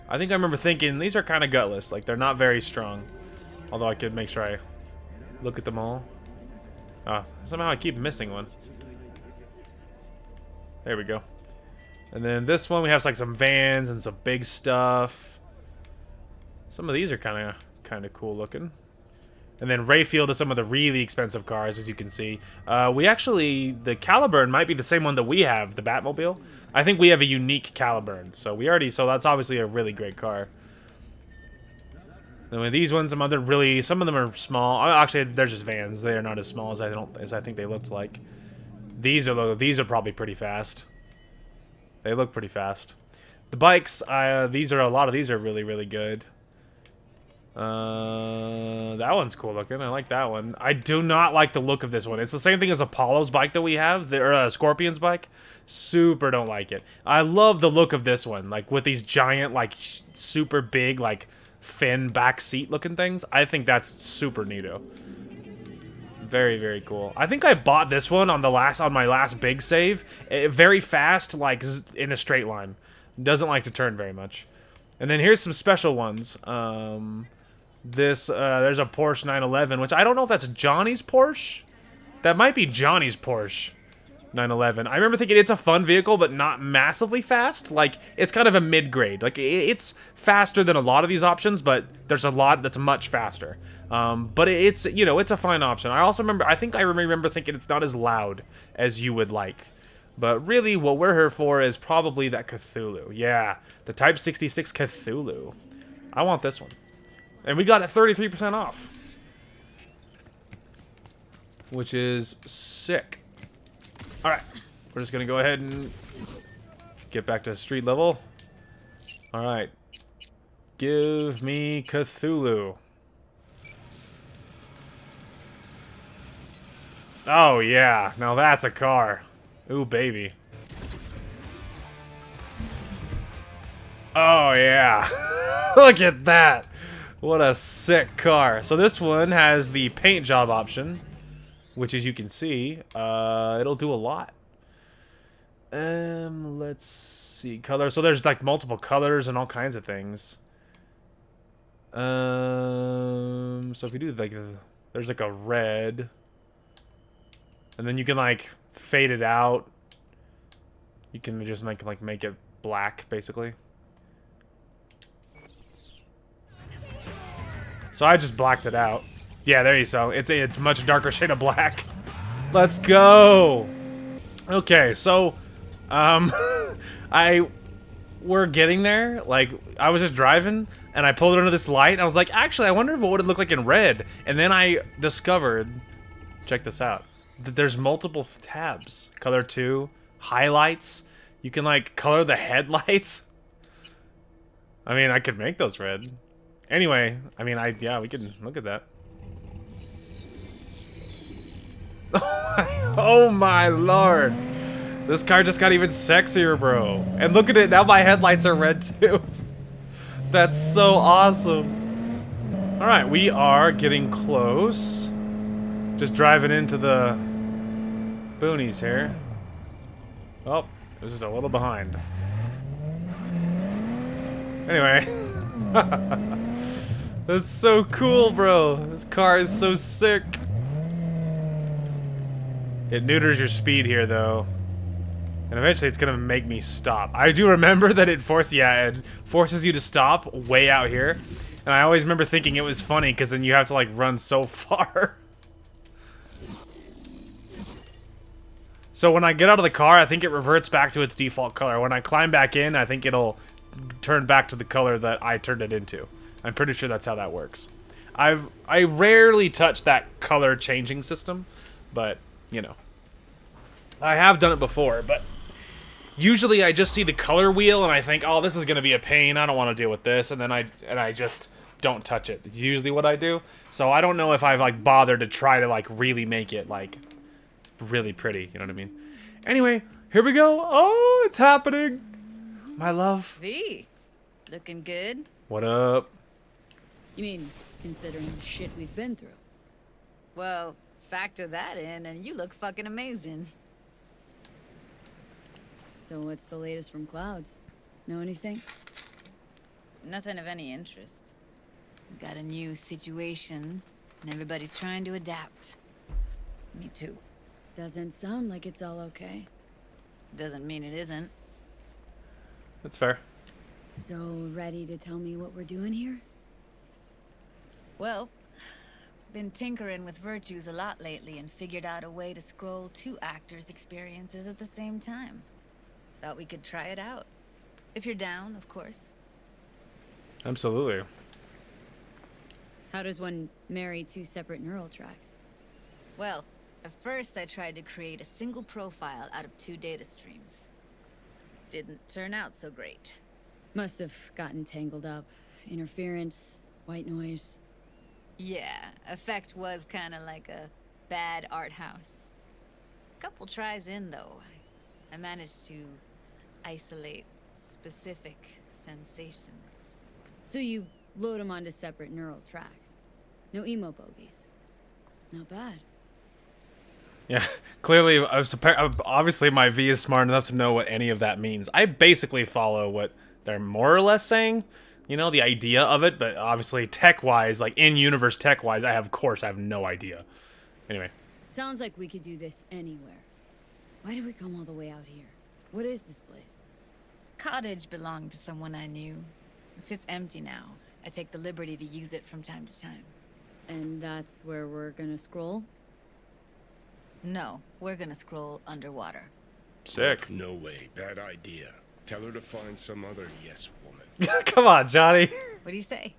I think I remember thinking these are kind of gutless. Like they're not very strong. Although I could make sure I look at them all. Oh, somehow I keep missing one. There we go. And then this one we have like some vans and some big stuff. Some of these are kind of cool looking. And then Rayfield is some of the really expensive cars, as you can see. We actually, the Caliburn might be the same one that we have, the Batmobile. I think we have a unique Caliburn, so that's obviously a really great car. And with these ones, some of them are small. Actually, they're just vans. They are not as small as I think they looked like. These are probably pretty fast. They look pretty fast. The bikes, a lot of these are really, really good. That one's cool looking. I like that one. I do not like the look of this one. It's the same thing as Apollo's bike that we have, or Scorpion's bike. Super don't like it. I love the look of this one, like with these giant, like super big, like fin back seat looking things. I think that's super neato. Very, very cool. I think I bought this one on my last big save. Very fast, like in a straight line. Doesn't like to turn very much. And then here's some special ones. There's a Porsche 911, which I don't know if that's Johnny's Porsche. That might be Johnny's Porsche 911. I remember thinking it's a fun vehicle, but not massively fast. Like, it's kind of a mid-grade. Like, it's faster than a lot of these options, but there's a lot that's much faster. But it's, you know, it's a fine option. I think I remember thinking it's not as loud as you would like. But really, what we're here for is probably that Cthulhu. Yeah, the Type 66 Cthulhu. I want this one. And we got it 33% off. Which is sick. Alright, we're just going to go ahead and get back to street level. Alright. Give me Cthulhu. Oh, yeah. Now that's a car. Ooh, baby. Oh, yeah. Look at that. What a sick car. So this one has the paint job option, which as you can see, it'll do a lot. Let's see. Color. So there's like multiple colors and all kinds of things. So if you do like, there's like a red. And then you can like fade it out. You can just make it black, basically. So I just blacked it out. Yeah, there you go. It's a much darker shade of black. Let's go. Okay, so we're getting there. Like, I was just driving and I pulled it under this light and I was like, actually, I wonder what it would look like in red. And then I discovered, check this out, that there's multiple tabs. Color 2, highlights. You can like color the headlights. I mean, I could make those red. Anyway, I mean, yeah, we can look at that. Oh my lord. This car just got even sexier, bro. And look at it, now my headlights are red too. That's so awesome. Alright, we are getting close. Just driving into the boonies here. Oh, it was just a little behind. Anyway. That's so cool, bro. This car is so sick. It neuters your speed here, though. And eventually it's gonna make me stop. I do remember that it forces you to stop way out here. And I always remember thinking it was funny, because then you have to, like, run so far. So when I get out of the car, I think it reverts back to its default color. When I climb back in, I think it'll turn back to the color that I turned it into. I'm pretty sure that's how that works. I rarely touch that color changing system, but, you know. I have done it before, but usually I just see the color wheel and I think, oh, this is going to be a pain. I don't want to deal with this. And then I just don't touch it. It's usually what I do. So I don't know if I've, like, bothered to try to, like, really make it, like, really pretty. You know what I mean? Anyway, here we go. Oh, it's happening. My love. V, looking good. What up? You mean, considering the shit we've been through? Well, Factor that in, and you look fucking amazing. So what's the latest from Clouds? Know anything? Nothing of any interest. We got a new situation, and everybody's trying to adapt. Me too. Doesn't sound like it's all okay. Doesn't mean it isn't. That's fair. So, ready to tell me what we're doing here? Well, been tinkering with virtues a lot lately and figured out a way to scroll 2 actors' experiences at the same time. Thought we could try it out. If you're down, of course. Absolutely. How does one marry 2 separate neural tracks? Well, at first I tried to create a single profile out of 2 data streams. Didn't turn out so great. Must have gotten tangled up. Interference, white noise. Yeah, effect was kind of like a bad art house. Couple tries in, though, I managed to isolate specific sensations. So you load them onto separate neural tracks. No emo bogies. Not bad. Yeah, clearly, obviously my V is smart enough to know what any of that means. I basically follow what they're more or less saying, you know, the idea of it, but obviously tech-wise, like in-universe tech-wise, I have no idea. Anyway. Sounds like we could do this anywhere. Why did we come all the way out here? What is this place? Cottage belonged to someone I knew. It sits empty now. I take the liberty to use it from time to time. And that's where we're gonna scroll? No, we're gonna scroll underwater. Sick. No way. Bad idea. Tell her to find some other yes woman. Come on, Johnny. What do you say?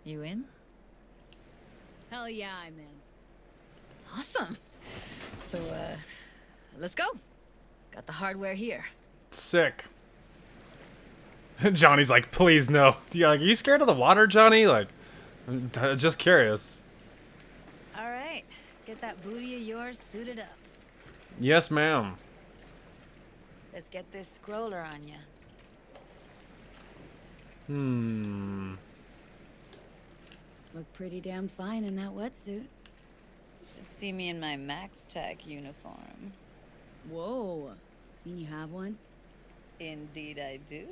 You in? Hell yeah, I'm in. Awesome. So, let's go. Got the hardware here. Sick. Johnny's like, please no. Yeah, like, are you scared of the water, Johnny? Like, I'm just curious. All right. Get that booty of yours suited up. Yes, ma'am. Let's get this scroller on ya. Look pretty damn fine in that wetsuit. Should see me in my Max Tech uniform. Whoa. Mean you have one? Indeed I do.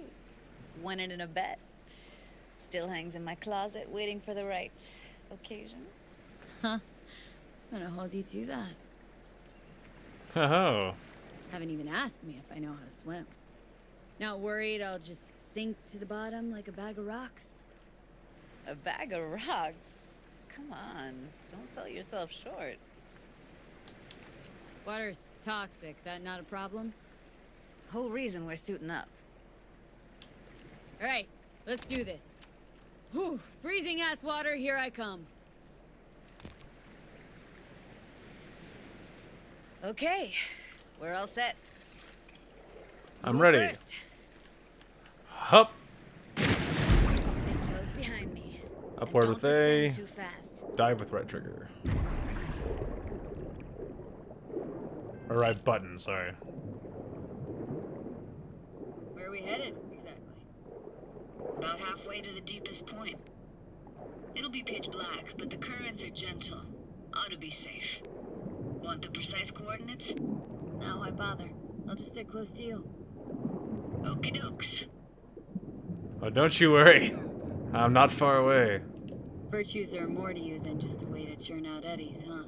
Won it in a bet. Still hangs in my closet, waiting for the right occasion. Huh. I'm gonna hold you to that. Oh. Haven't even asked me if I know how to swim. Not worried I'll just sink to the bottom like a bag of rocks? A bag of rocks? Come on, don't sell yourself short. Water's toxic, that not a problem? Whole reason we're suiting up. Alright, let's do this. Whew, freezing ass water, here I come. Okay, we're all set. I'm ready. First. Hup. Stay close behind me. Upward And with don't A. descend too fast. Dive with right trigger. Or right button, sorry. Where are we headed, exactly? About halfway to the deepest point. It'll be pitch black, but the currents are gentle. Ought to be safe. Want the precise coordinates? No, why bother? I'll just stick close to you. Okie dokes. Oh, don't you worry. I'm not far away. Virtues are more to you than just a way to churn out eddies, huh?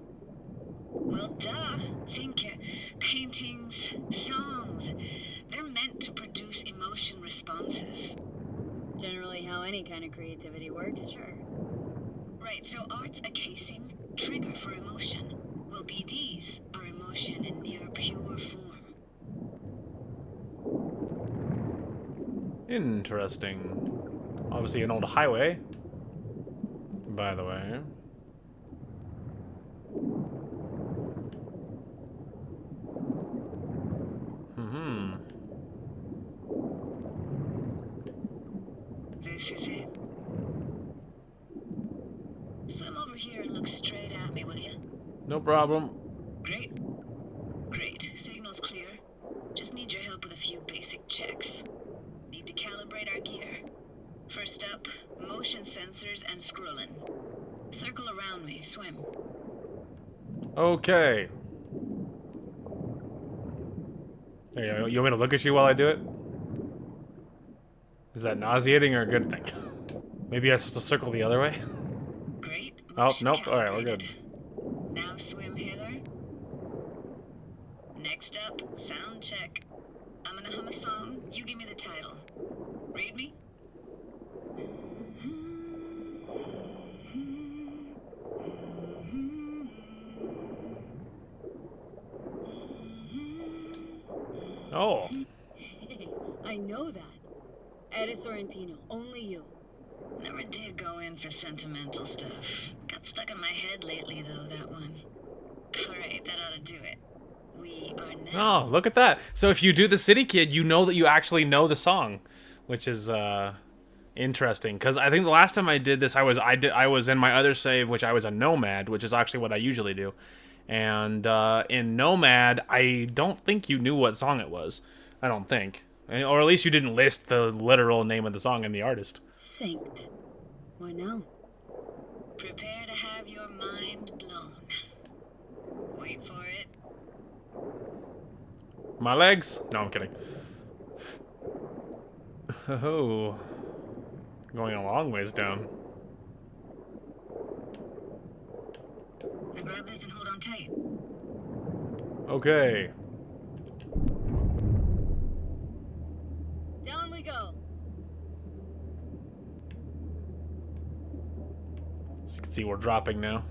Well, duh. Think paintings, songs. They're meant to produce emotion responses. Generally how any kind of creativity works, sure. Right, so art's a casing, trigger for emotion. Well, BDs are emotion in near pure form. Interesting. Obviously an old highway. By the way. This is it. Swim over here and look straight at me, will you? No problem. Great. Great. Signal's clear. Just need your help with a few basic checks. Need to calibrate our gear. First up, motion sensors and scrolling. Circle around me, swim. Okay. There you go. You want me to look at you while I do it? Is that nauseating or a good thing? Maybe I'm supposed to circle the other way? Great. Oh, nope. Alright, we're good. Now swim hither. Next up, sound check. I'm gonna hum a song. You give me the title. Read me? Oh. I know that. Ed Sorrentino, only you. Never did go in for sentimental stuff. Got stuck in my head lately, though, that one. Alright, that ought to do it. We are now... Oh, look at that. So if you do the City Kid, you know that you actually know the song, which is interesting. Because I think the last time I did this, I was in my other save, which I was a Nomad, which is actually what I usually do. And in Nomad, I don't think you knew what song it was. I don't think. Or at least you didn't list the literal name of the song and the artist. Synced. Why now? Prepare to have your mind blown. Wait for it. My legs? No, I'm kidding. Oh. Going a long ways down. Now grab this and hold on tight. Okay. Down we go. As you can see, we're dropping now.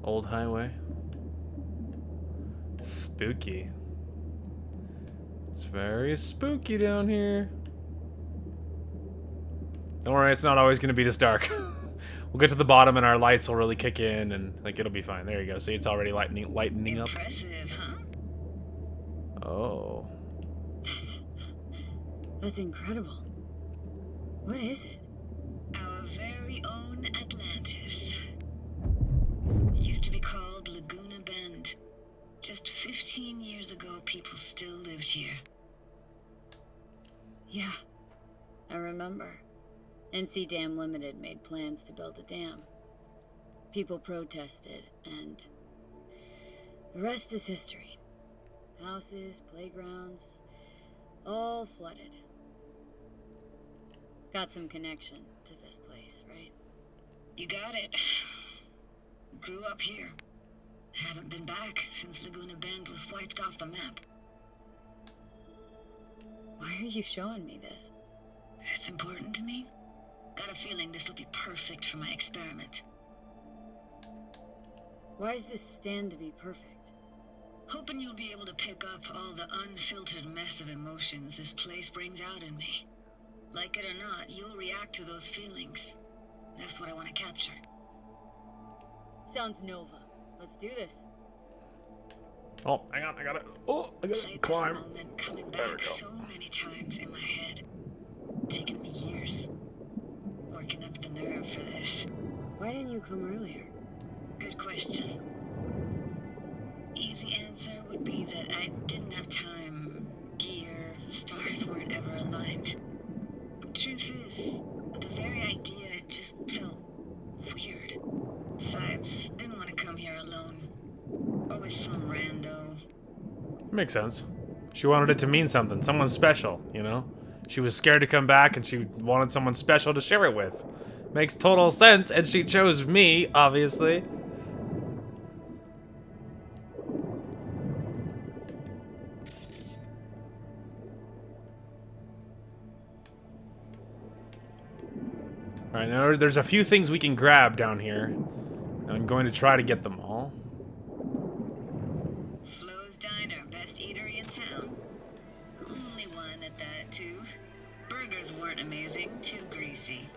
Old highway. Spooky. It's very spooky down here. Don't worry, it's not always going to be this dark. We'll get to the bottom and our lights will really kick in and like it'll be fine. There you go. See, it's already lightening up. Impressive, huh? Oh. That's incredible. What is it? Our very own Atlantis. Used to be called Laguna Bend. Just 15 years ago, people still lived here. Yeah, I remember. NC Dam Limited made plans to build a dam. People protested, and the rest is history. Houses, playgrounds, all flooded. Got some connection to this place, right? You got it. Grew up here. Haven't been back since Laguna Bend was wiped off the map. Why are you showing me this? It's important to me. Got a feeling this will be perfect for my experiment. Why does this stand to be perfect? Hoping you'll be able to pick up all the unfiltered mess of emotions this place brings out in me. Like it or not, you'll react to those feelings. That's what I want to capture. Sounds Nova. Let's do this. Oh, hang on, I gotta climb. Coming There we back go. so many times in my head. Taken me years. Working up the nerve for this. Why didn't you come earlier? Good question. Easy answer would be that I didn't have time. Gear, stars weren't ever aligned. Truth is, the very idea just felt weird. Besides, didn't want to come here alone. Or with some rando. Makes sense. She wanted it to mean something, someone special, you know? She was scared to come back and she wanted someone special to share it with. Makes total sense, and she chose me, obviously. Alright, now there's a few things we can grab down here. I'm going to try to get them all. Flo's Diner, best eatery in town. Only one at that, too. Burgers weren't amazing, too greasy.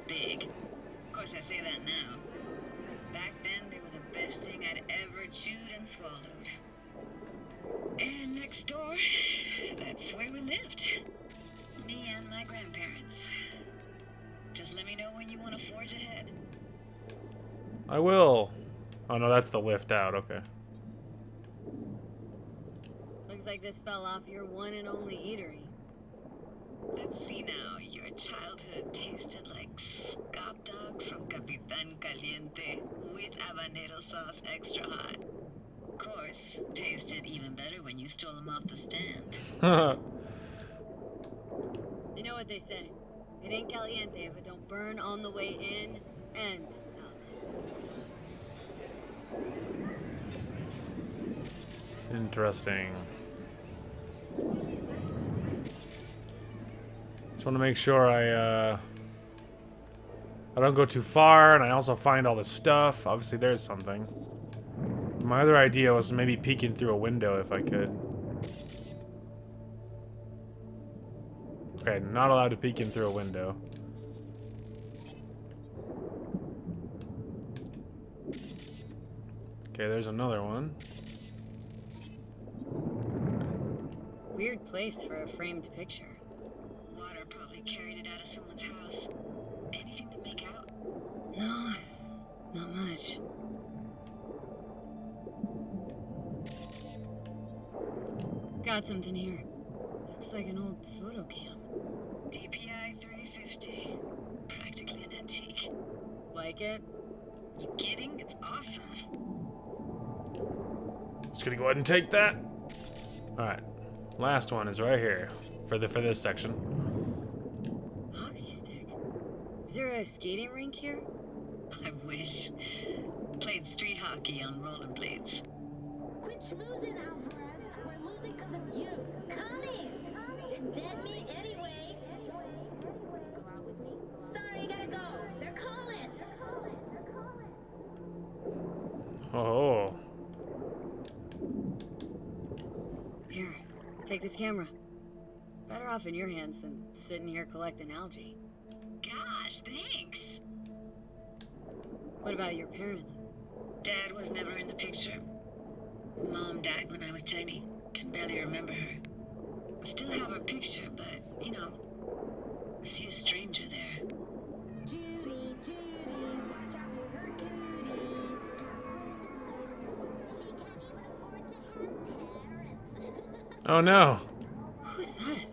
Big. Of course, I say that now. Back then, they were the best thing I'd ever chewed and swallowed. And next door, that's where we lived. Me and my grandparents. Just let me know when you want to forge ahead. I will. Oh no, that's the lift out, okay. Looks like this fell off your one and only eatery. Let's see now. Your childhood tasted like Scop dogs from Capitan Caliente with habanero sauce extra hot. Of course, tasted even better when you stole them off the stand. You know what they say. It ain't caliente if it don't burn on the way in and out. Interesting. Just want to make sure I don't go too far, and I also find all the stuff. Obviously, there's something. My other idea was maybe peeking through a window if I could. Okay, not allowed to peek in through a window. Okay, there's another one. Weird place for a framed picture. Water probably carried it out of someone's house. Anything to make out? No, not much. Got something here. Looks like an old photo cam. DPI 350. Practically an antique. Like it? You kidding? It's awesome. Just gonna go ahead and take that. All right, last one is right here for this section. Hockey stick. Is there a skating rink here? I wish. Played street hockey on rollerblades. Quit schmoozing, Alvarez. We're losing because of you. Come in. They're dead meat anyway. Go out with me. Sorry, gotta go. They're calling. Oh. Here, take this camera. Better off in your hands than sitting here collecting algae. Gosh, thanks. What about your parents? Dad was never in the picture. Mom died when I was tiny. Can barely remember her. I still have her picture, but, you know, I see a stranger there. Judy, Judy, watch out for her cooties. She can't even afford to have parents. Oh no. Who's that?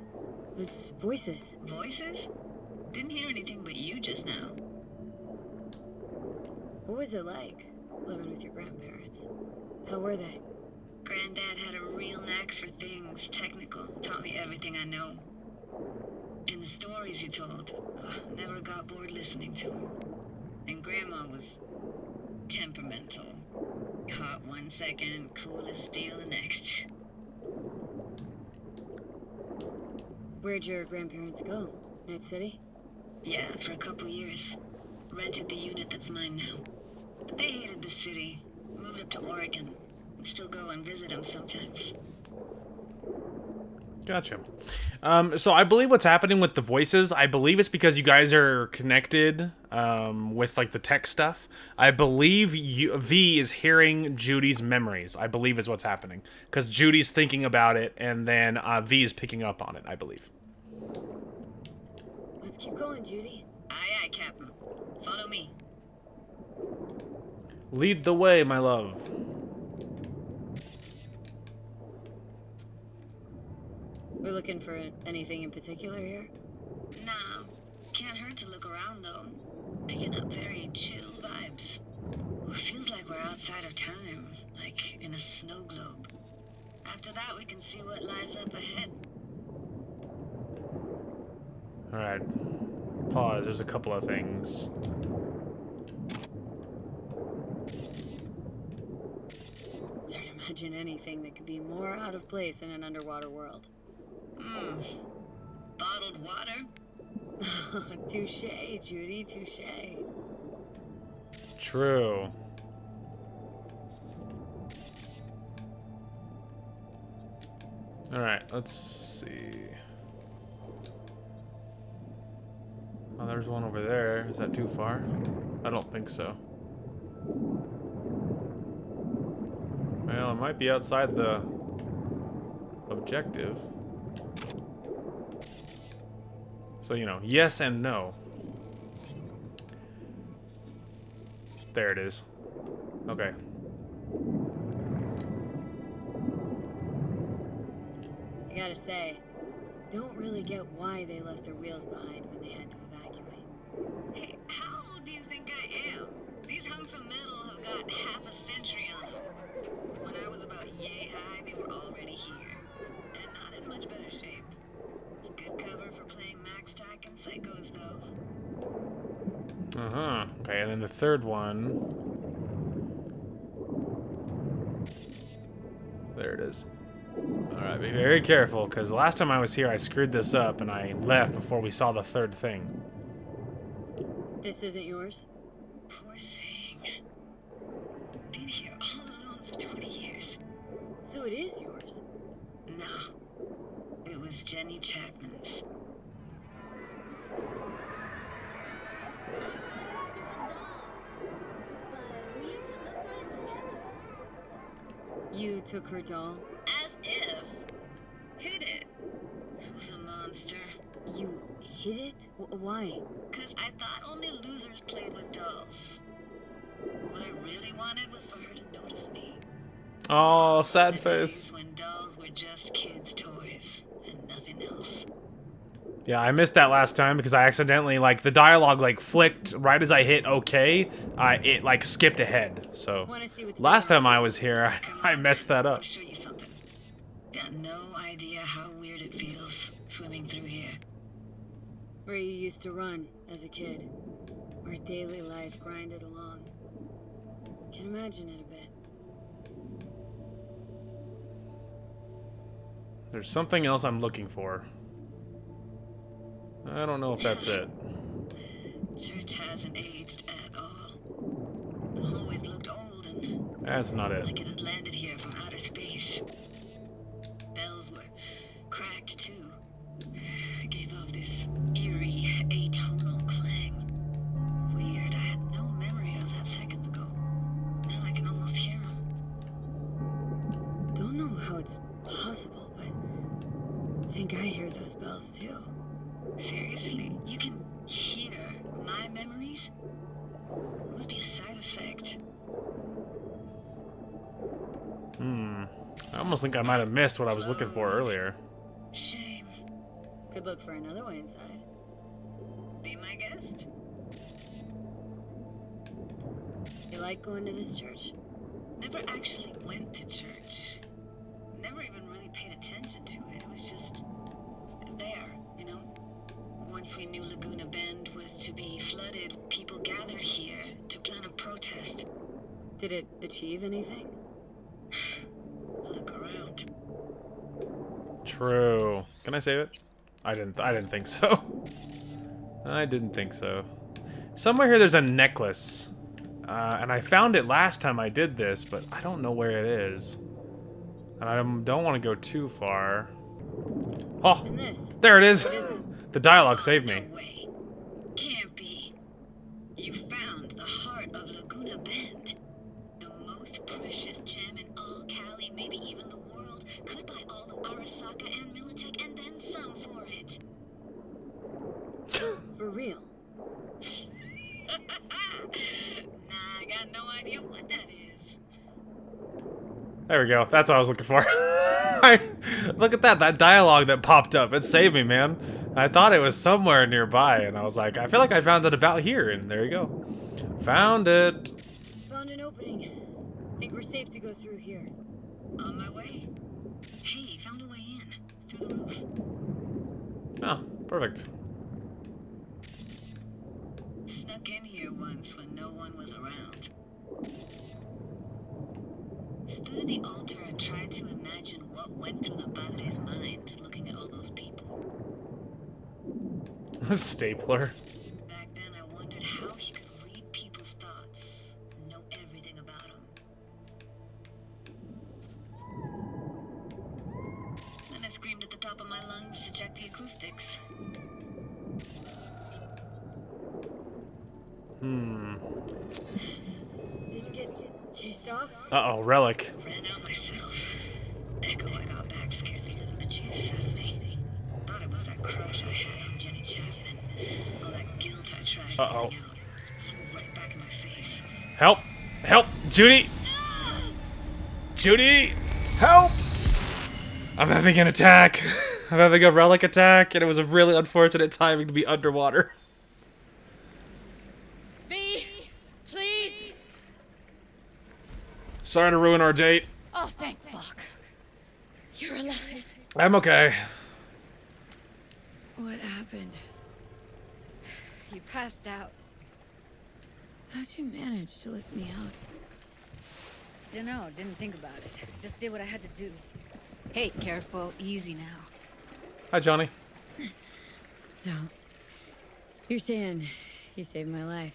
Those voices. Voices? Didn't hear anything but you just now. What was it like, living with your grandparents? How were they? Granddad had a real knack for things technical. Taught me everything I know. And the stories he told, never got bored listening to them. And Grandma was temperamental. Hot one second, cool as steel the next. Where'd your grandparents go? Night City? Yeah, for a couple years. Rented the unit that's mine now. But they hated the city. Moved up to Oregon. Still go and visit them sometimes. Gotcha. So I believe what's happening with the voices, I believe it's because you guys are connected with like the tech stuff. I believe V is hearing Judy's memories. I believe is what's happening. Because Judy's thinking about it and then V is picking up on it, I believe. Let's keep going, Judy. Aye, aye, Captain. Follow me. Lead the way, my love. We're looking for anything in particular here? Nah, can't hurt to look around though. Picking up very chill vibes. Feels like we're outside of time, like in a snow globe. After that, we can see what lies up ahead. Alright. Pause. There's a couple of things. Can't imagine anything that could be more out of place in an underwater world. Bottled water? Touche, Judy, touche. True. Alright, let's see. Oh, there's one over there. Is that too far? I don't think so. Well, it might be outside the objective. So, you know, yes and no. There it is. Okay. I gotta say, don't really get why they left their wheels behind when they had to evacuate. Hey, third one. There it is. Alright, be very careful, because the last time I was here, I screwed this up, and I left before we saw the third thing. This isn't yours? Poor thing. Been here all alone for 20 years. So it is yours. No. It was Jenny Chapman's. You took her doll? As if. Hid it. It was a monster. You hid it? Why? Because I thought only losers played with dolls. What I really wanted was for her to notice me. Oh, sad face. When dolls were just kids' toys and nothing else. Yeah, I missed that last time because I accidentally, like, the dialogue, like, flicked right as I hit OK. It, like, skipped ahead. So, last time I was here, I messed that up. I'll show you something. Got no idea how weird it feels swimming through here. Where you used to run as a kid. Where daily life grinded along. Can imagine it a bit. There's something else I'm looking for. I don't know if that's it. Church hasn't aged at all. Always looked old and That's not it. like it had landed here from outer space. Bells were cracked too. It gave off this eerie, atonal clang. Weird, I had no memory of that seconds ago. Now I can almost hear them. Don't know how it's possible, but I think I hear those bells too. Seriously, you can hear my memories? It must be a side effect. I almost think I might have missed what I was looking for earlier. Shame. Could look for another way inside. Be my guest. You like going to this church? Never actually went to church. Never even really paid attention to it. It was just there, you know? Once we knew Laguna Bend was to be flooded, people gathered here to plan a protest. Did it achieve anything? Look around. True. Can I save it? I didn't think so. I didn't think so. Somewhere here there's a necklace. And I found it last time I did this, but I don't know where it is. And I don't want to go too far. Oh, there it is. The dialogue saved me. No way. Can't be. You found the heart of Laguna Bend. The most precious gem in all Cali, maybe even the world. Could buy all of Arasaka and Militech and then some for it. For real? Nah, I got no idea what that is. There we go. That's what I was looking for. Look at that dialogue that popped up. It saved me, man. I thought it was somewhere nearby, and I was like, I feel like I found it about here, and there you go. Found it. Found an opening. Think we're safe to go through here. On my way. Hey, found a way in. Through the roof. Oh, perfect. Snuck in here once when no one was around. Stood at the altar and tried to imagine what went through the padre's mind looking at all those people. Stapler. Back then I wondered how he could read people's thoughts and know everything about them. Then I screamed at the top of my lungs to check the acoustics. Did you get chased off? Uh-oh, relic. Ran out myself. Echo I got back scared me to the bejesus out of me. Thought it was that crush I had on Jenny Chapman. All that guilt I tried Uh-oh. getting out. Flew right back in my face. Help! Help! Judy! Judy! Help! I'm having an attack. I'm having a relic attack, and it was a really unfortunate timing to be underwater. V, please. Sorry to ruin our date. Oh, thank fuck. You're alive. I'm okay. What happened? You passed out. How'd you manage to lift me out? Dunno, didn't think about it. Just did what I had to do. Hey, careful, easy now. Hi, Johnny. So, you're saying you saved my life.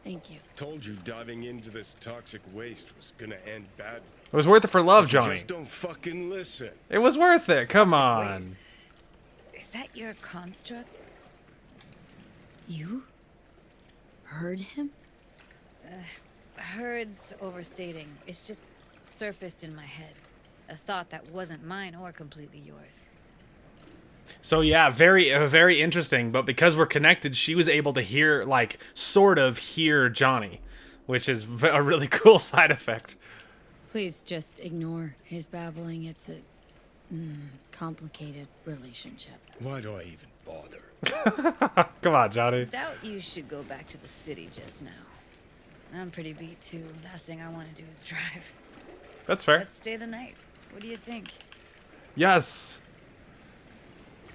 Thank you. Told you diving into this toxic waste was gonna end badly. It was worth it for love, But you Johnny. just don't fucking listen. It was worth it. Come on. Is that your construct? You? Heard him? Heard's overstating. It's just surfaced in my head. A thought that wasn't mine or completely yours. So yeah, very interesting. But because we're connected, she was able to hear, like, sort of hear Johnny, which is a really cool side effect. Please just ignore his babbling. It's a complicated relationship. Why do I even bother? Come on, Johnny. Doubt you should go back to the city just now. I'm pretty beat too. Last thing I want to do is drive. That's fair. Let's stay the night. What do you think? Yes.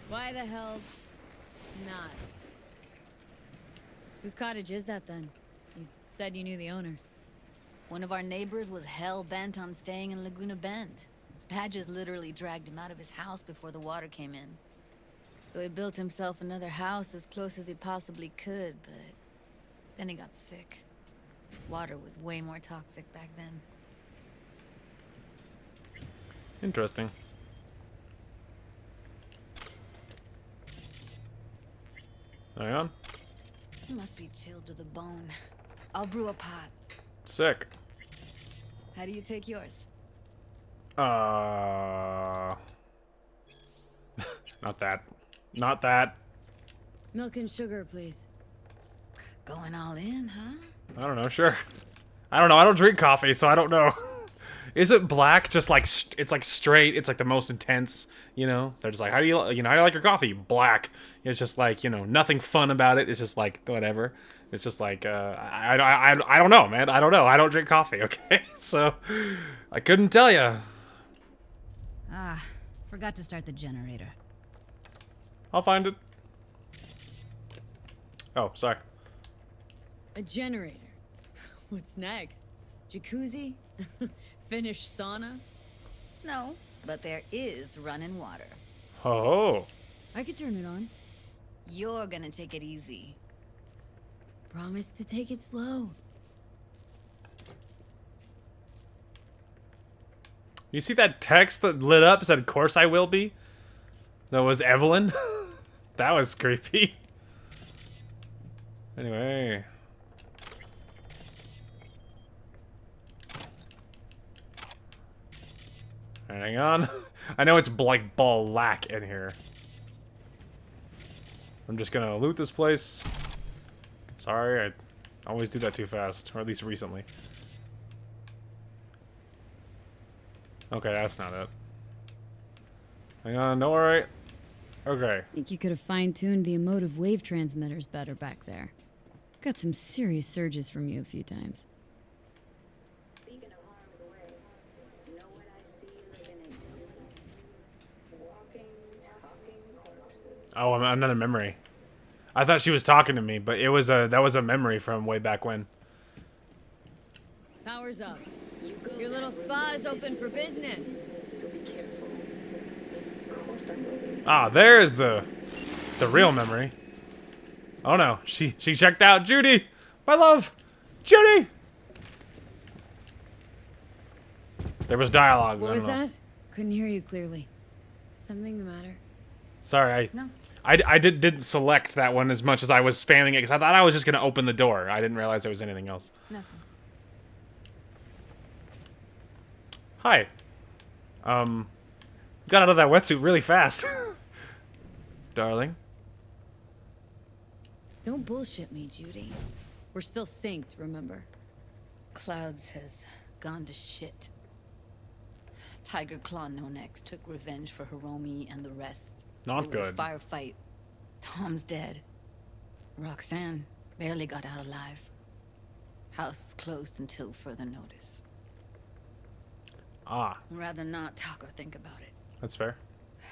Why the hell not? Whose cottage is that then? You said you knew the owner. One of our neighbors was hell-bent on staying in Laguna Bend. Badges literally dragged him out of his house before the water came in. So he built himself another house as close as he possibly could, but then he got sick. Water was way more toxic back then. Interesting. Hang on. He must be chilled to the bone. I'll brew a pot. Sick. How do you take yours? Not that. Not that. Milk and sugar, please. Going all in, huh? I don't know. Sure. I don't know. I don't drink coffee, so I don't know. Is it black? Just like it's like straight. It's like the most intense. You know. They're just like, how do you how do you like your coffee? Black. It's just like, nothing fun about it. It's just like whatever. It's just like I don't know, man. I don't know. I don't drink coffee. Okay, so I couldn't tell you. Ah, forgot to start the generator. I'll find it. Oh, sorry. A generator. What's next? Jacuzzi? Finnish sauna? No, but there is running water. Oh. I could turn it on. You're gonna take it easy. Promise to take it slow. You see that text that lit up? It said, "Of course I will be." That was Evelyn. That was creepy. Anyway. Hang on. I know it's like black in here. I'm just gonna loot this place. Sorry, I always do that too fast, or at least recently. Okay, that's not it. Hang on, don't worry. Okay. Think you could have fine-tuned the emotive wave transmitters better back there. Got some serious surges from you a few times. Speaking of harm's way, you know what I see living in walking, talking corpses. Oh, another memory. I thought she was talking to me, but it was that was a memory from way back when. Power's up. Your little spa is open for business. So be careful. Of course I will. Ah, there's the real memory. Oh no, she checked out Judy, my love, Judy. There was dialogue. What I was don't know. that? Couldn't hear you clearly. Something the matter? Sorry, No. I didn't select that one as much as I was spamming it because I thought I was just gonna open the door. I didn't realize there was anything else. Nothing. Hi. Got out of that wetsuit really fast. Darling. Don't bullshit me, Judy. We're still synced, remember? Clouds has gone to shit. Tiger Claw No Necks took revenge for Hiromi and the rest. Not It was good. a firefight. Tom's dead. Roxanne barely got out alive. House is closed until further notice. Ah, I'd rather not talk or think about it. that's fair.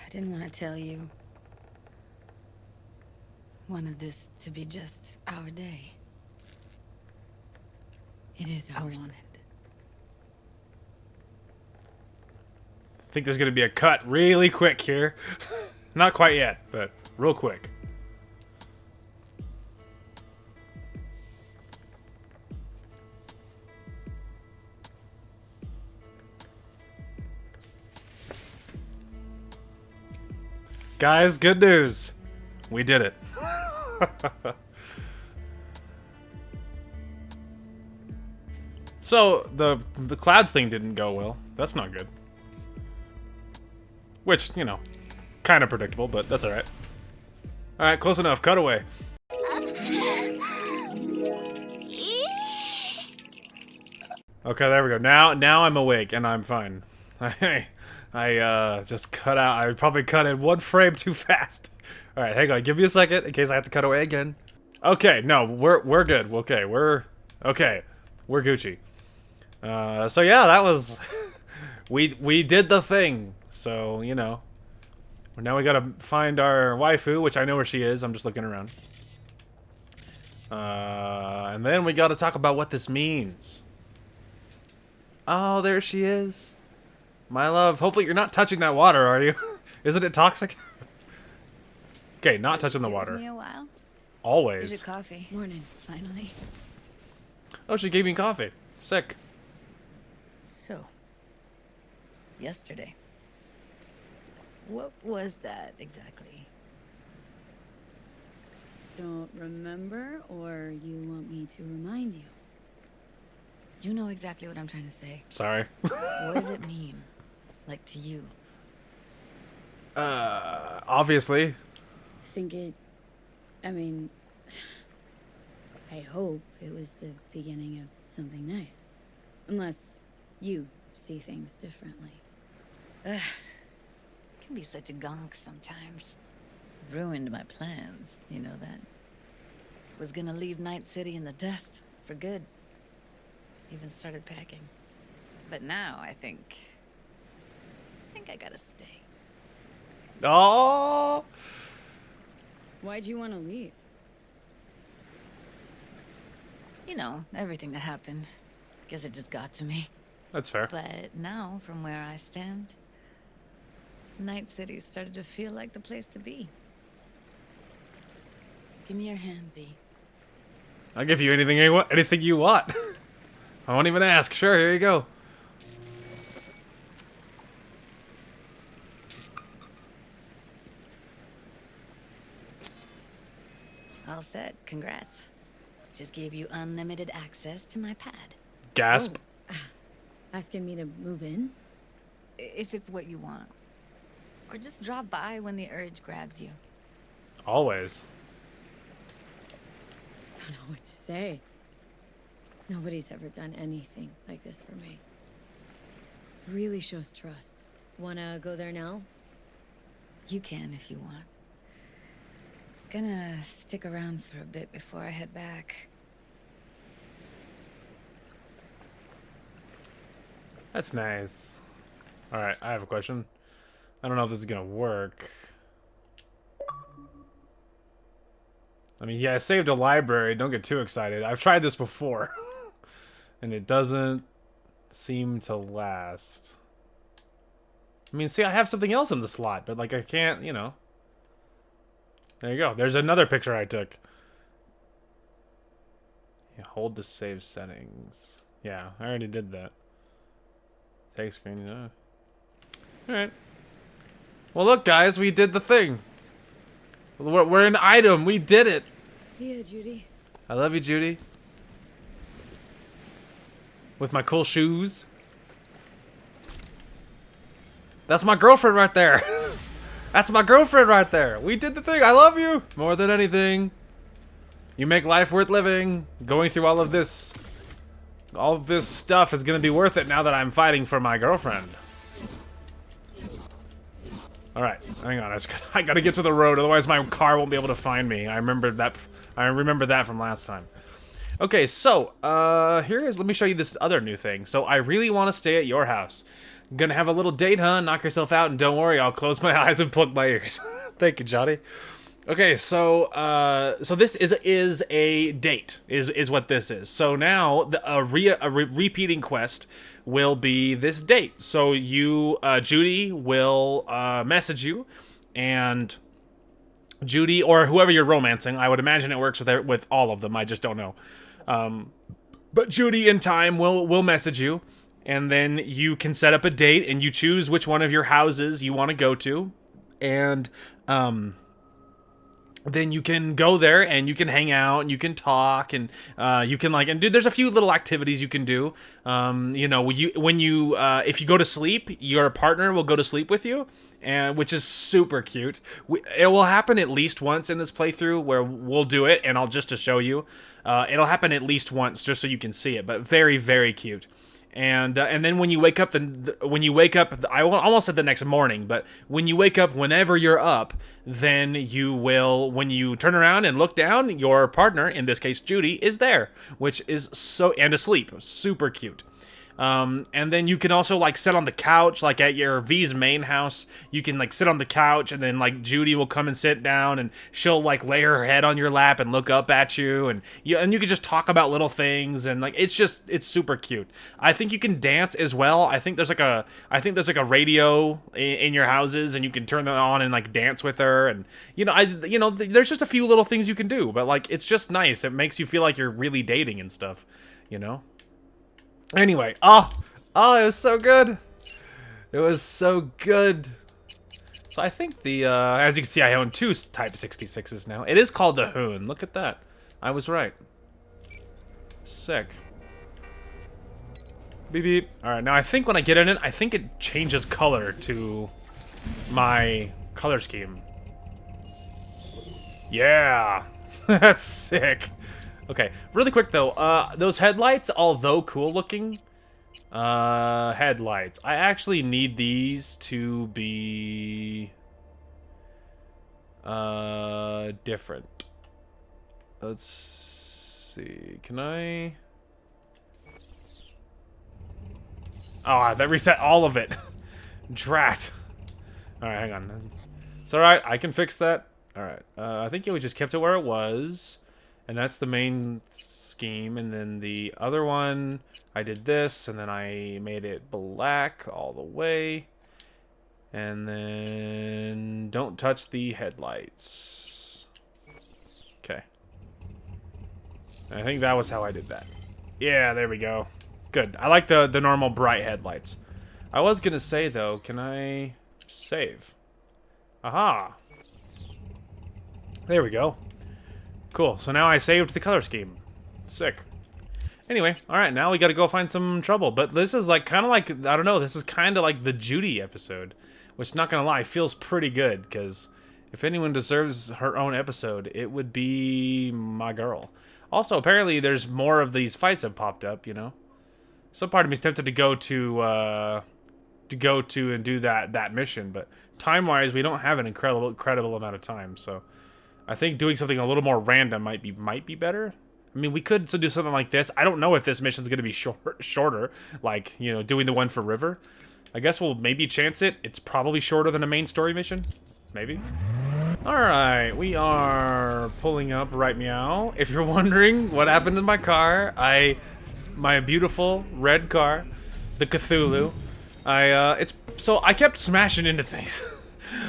I didn't want to tell you. Wanted this to be just our day. It is ours. I want it. I think there's gonna be a cut really quick here. Not quite yet, but real quick. Guys, good news. We did it. So, the clouds thing didn't go well. That's not good. Which, you know, kind of predictable, but that's alright. Alright, close enough. Cut away. Okay, there we go. Now I'm awake and I'm fine. I just cut out. I probably cut in one frame too fast. All right, hang on. Give me a second in case I have to cut away again. Okay, no, we're good. Okay, we're Gucci. So yeah, that was we did the thing. So you know, now we gotta find our waifu, which I know where she is. I'm just looking around. And then we gotta talk about what this means. Oh, there she is. My love, hopefully you're not touching that water, are you? Isn't it toxic? Okay, not touching the water. Me a while. Always. Here's your coffee. Morning, finally. Oh, she gave me coffee. Sick. So, yesterday. What was that exactly? Don't remember, or you want me to remind you? You know exactly what I'm trying to say. Sorry. What did it mean? Like to you? Obviously. I mean, I hope it was the beginning of something nice. Unless you see things differently. Ugh. Can be such a gonk sometimes. Ruined my plans, you know that. Was gonna leave Night City in the dust for good. Even started packing. But now I think I gotta stay. Oh. Why'd you want to leave? You know, everything that happened. Guess it just got to me. That's fair. But now, from where I stand, Night City started to feel like the place to be. Give me your hand, B. I'll give you anything you want. I won't even ask. Sure, here you go. All set. Congrats. Just gave you unlimited access to my pad. Gasp. Oh. Asking me to move in? If it's what you want. Or just drop by when the urge grabs you. Always. Don't know what to say. Nobody's ever done anything like this for me. Really shows trust. Wanna go there now? You can if you want. Gonna stick around for a bit before I head back. That's nice. Alright, I have a question. I don't know if this is gonna work. I mean, yeah, I saved a library. Don't get too excited. I've tried this before. And it doesn't seem to last. I mean, see, I have something else in the slot, but, like, I can't, you know. There you go. There's another picture I took. Yeah, hold to save settings. Yeah, I already did that. Take screen. Alright. Well, look, guys, we did the thing. We're an item. We did it. See ya, Judy. I love you, Judy. With my cool shoes. That's my girlfriend right there. That's my girlfriend right there. We did the thing. I love you. More than anything. You make life worth living. Going through all of this stuff is going to be worth it now that I'm fighting for my girlfriend. Alright, hang on. I gotta get to the road, otherwise my car won't be able to find me. I remember that from last time. Okay, so, let me show you this other new thing. So, I really want to stay at your house. Gonna have a little date, huh? Knock yourself out, and don't worry, I'll close my eyes and plug my ears. Thank you, Johnny. Okay, so this is a date, is what this is. So now a repeating quest will be this date. So you, Judy will message you, and Judy or whoever you're romancing, I would imagine it works with all of them. I just don't know. But Judy in time will message you, and then you can set up a date, and you choose which one of your houses you want to go to, and then you can go there and you can hang out and you can talk and you can like, and dude, there's a few little activities you can do. You know, if you go to sleep, your partner will go to sleep with you, and which is super cute. It will happen at least once in this playthrough where we'll do it, and I'll just to show you. It'll happen at least once just so you can see it, but very, very cute. And then when you wake up, I almost said the next morning, but when you wake up, whenever you're up, then you will, when you turn around and look down, your partner, in this case Judy, is there, which is and asleep, super cute. And then you can also like sit on the couch, like at your V's main house. You can like sit on the couch, and then like Judy will come and sit down, and she'll like lay her head on your lap and look up at you, and you can just talk about little things, and like it's super cute. I think you can dance as well. I think there's like a radio in your houses, and you can turn that on and like dance with her, and there's just a few little things you can do, but like it's just nice. It makes you feel like you're really dating and stuff, you know. Anyway, oh, it was so good. It was so good. So I think as you can see, I own 2 Type 66s now. It is called the Hoon. Look at that. I was right. Sick. Beep beep. Alright, now I think when I get in it, I think it changes color to my color scheme. Yeah. That's sick. Okay, really quick though, those headlights, although cool looking, headlights, I actually need these to be, different. Let's see, can I? Oh, that reset all of it. Drat. Alright, hang on. It's alright, I can fix that. Alright, I think we just kept it where it was. And that's the main scheme, and then the other one, I did this, and then I made it black all the way. And then don't touch the headlights. Okay. I think that was how I did that. Yeah, there we go. Good. I like the normal bright headlights. I was gonna say though, can I save? Aha! There we go. Cool, so now I saved the color scheme. Sick. Anyway, alright, now we gotta go find some trouble. But this is like, kind of like, I don't know, this is kind of like the Judy episode. Which, not gonna lie, feels pretty good, because if anyone deserves her own episode, it would be my girl. Also, apparently there's more of these fights have popped up, you know? Some part of me is tempted to go to and do that mission, but time-wise, we don't have an incredible amount of time, so I think doing something a little more random might be better. I mean, we could do something like this. I don't know if this mission's gonna be shorter, like, you know, doing the one for River. I guess we'll maybe chance it. It's probably shorter than a main story mission. Maybe. Alright, we are pulling up right meow. If you're wondering what happened to my car, my beautiful red car, the Cthulhu, I kept smashing into things.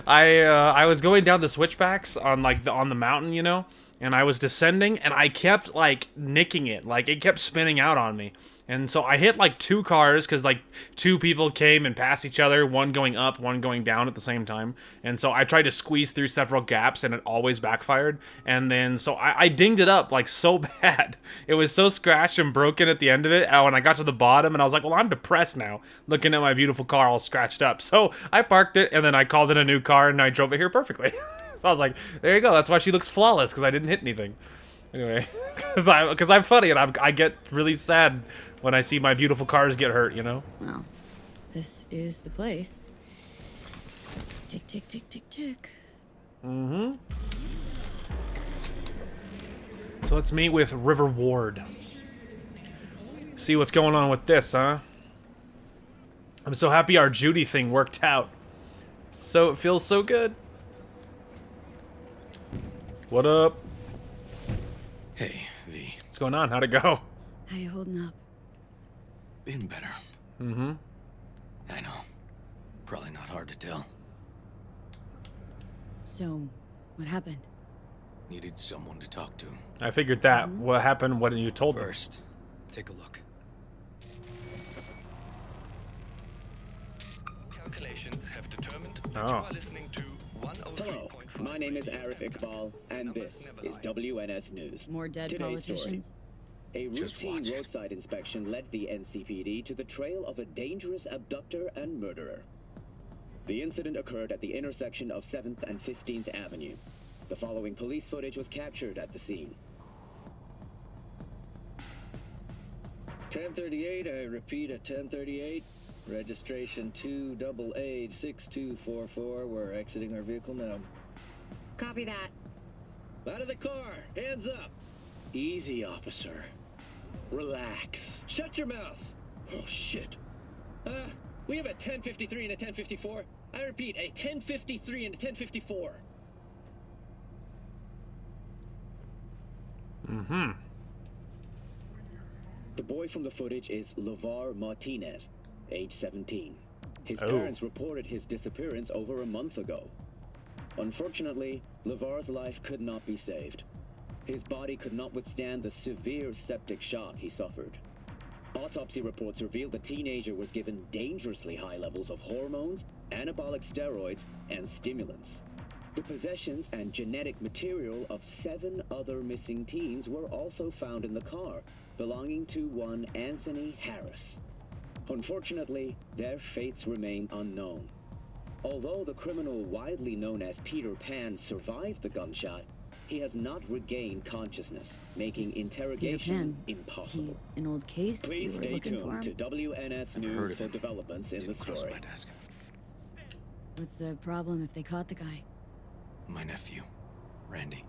I was going down the switchbacks on the mountain, you know, and I was descending, and I kept like nicking it, like it kept spinning out on me, and so I hit like 2 cars because like 2 people came and passed each other, one going up, one going down at the same time, and so I tried to squeeze through several gaps, and it always backfired, and then so I dinged it up like so bad. It was so scratched and broken at the end of it. When I got to the bottom, and I was like, well, I'm depressed now, looking at my beautiful car all scratched up. So I parked it, and then I called it a new car, and I drove it here perfectly. So I was like, there you go. That's why she looks flawless, because I didn't hit anything. Anyway, because I'm funny, and I get really sad when I see my beautiful cars get hurt, you know? Well, this is the place. Tick, tick, tick, tick, tick. Mm-hmm. So let's meet with River Ward. See what's going on with this, huh? I'm so happy our Judy thing worked out. So it feels so good. What up? Hey, V. What's going on? How'd it go? How you holding up? Been better. Mm-hmm. I know. Probably not hard to tell. So, what happened? Needed someone to talk to. I figured that. What happened? What you told them? First, take a look. Calculations have determined that Oh. you are listening to Hello, my name is Arif Iqbal, and this is WNS News. More dead Today's politicians? Story. A routine roadside inspection led the NCPD to the trail of a dangerous abductor and murderer. The incident occurred at the intersection of 7th and 15th Avenue. The following police footage was captured at the scene. 1038, I repeat at 1038. Registration 2886244. We're exiting our vehicle now. Copy that. Out of the car! Hands up! Easy, officer. Relax. Shut your mouth! Oh, shit. We have a 1053 and a 1054. I repeat, a 1053 and a 1054. Mm-hmm. The boy from the footage is LeVar Martinez, age 17. His Oh. parents reported his disappearance over a month ago. Unfortunately, LeVar's life could not be saved. His body could not withstand the severe septic shock he suffered. Autopsy reports revealed the teenager was given dangerously high levels of hormones, anabolic steroids, and stimulants. The possessions and genetic material of 7 other missing teens were also found in the car, belonging to one Anthony Harris. Unfortunately, their fates remain unknown. Although the criminal widely known as Peter Pan survived the gunshot, he has not regained consciousness, making interrogation impossible. An old case? Please You were stay looking for tuned him? to WNS News for developments in the story. What's the problem if they caught the guy? My nephew, Randy.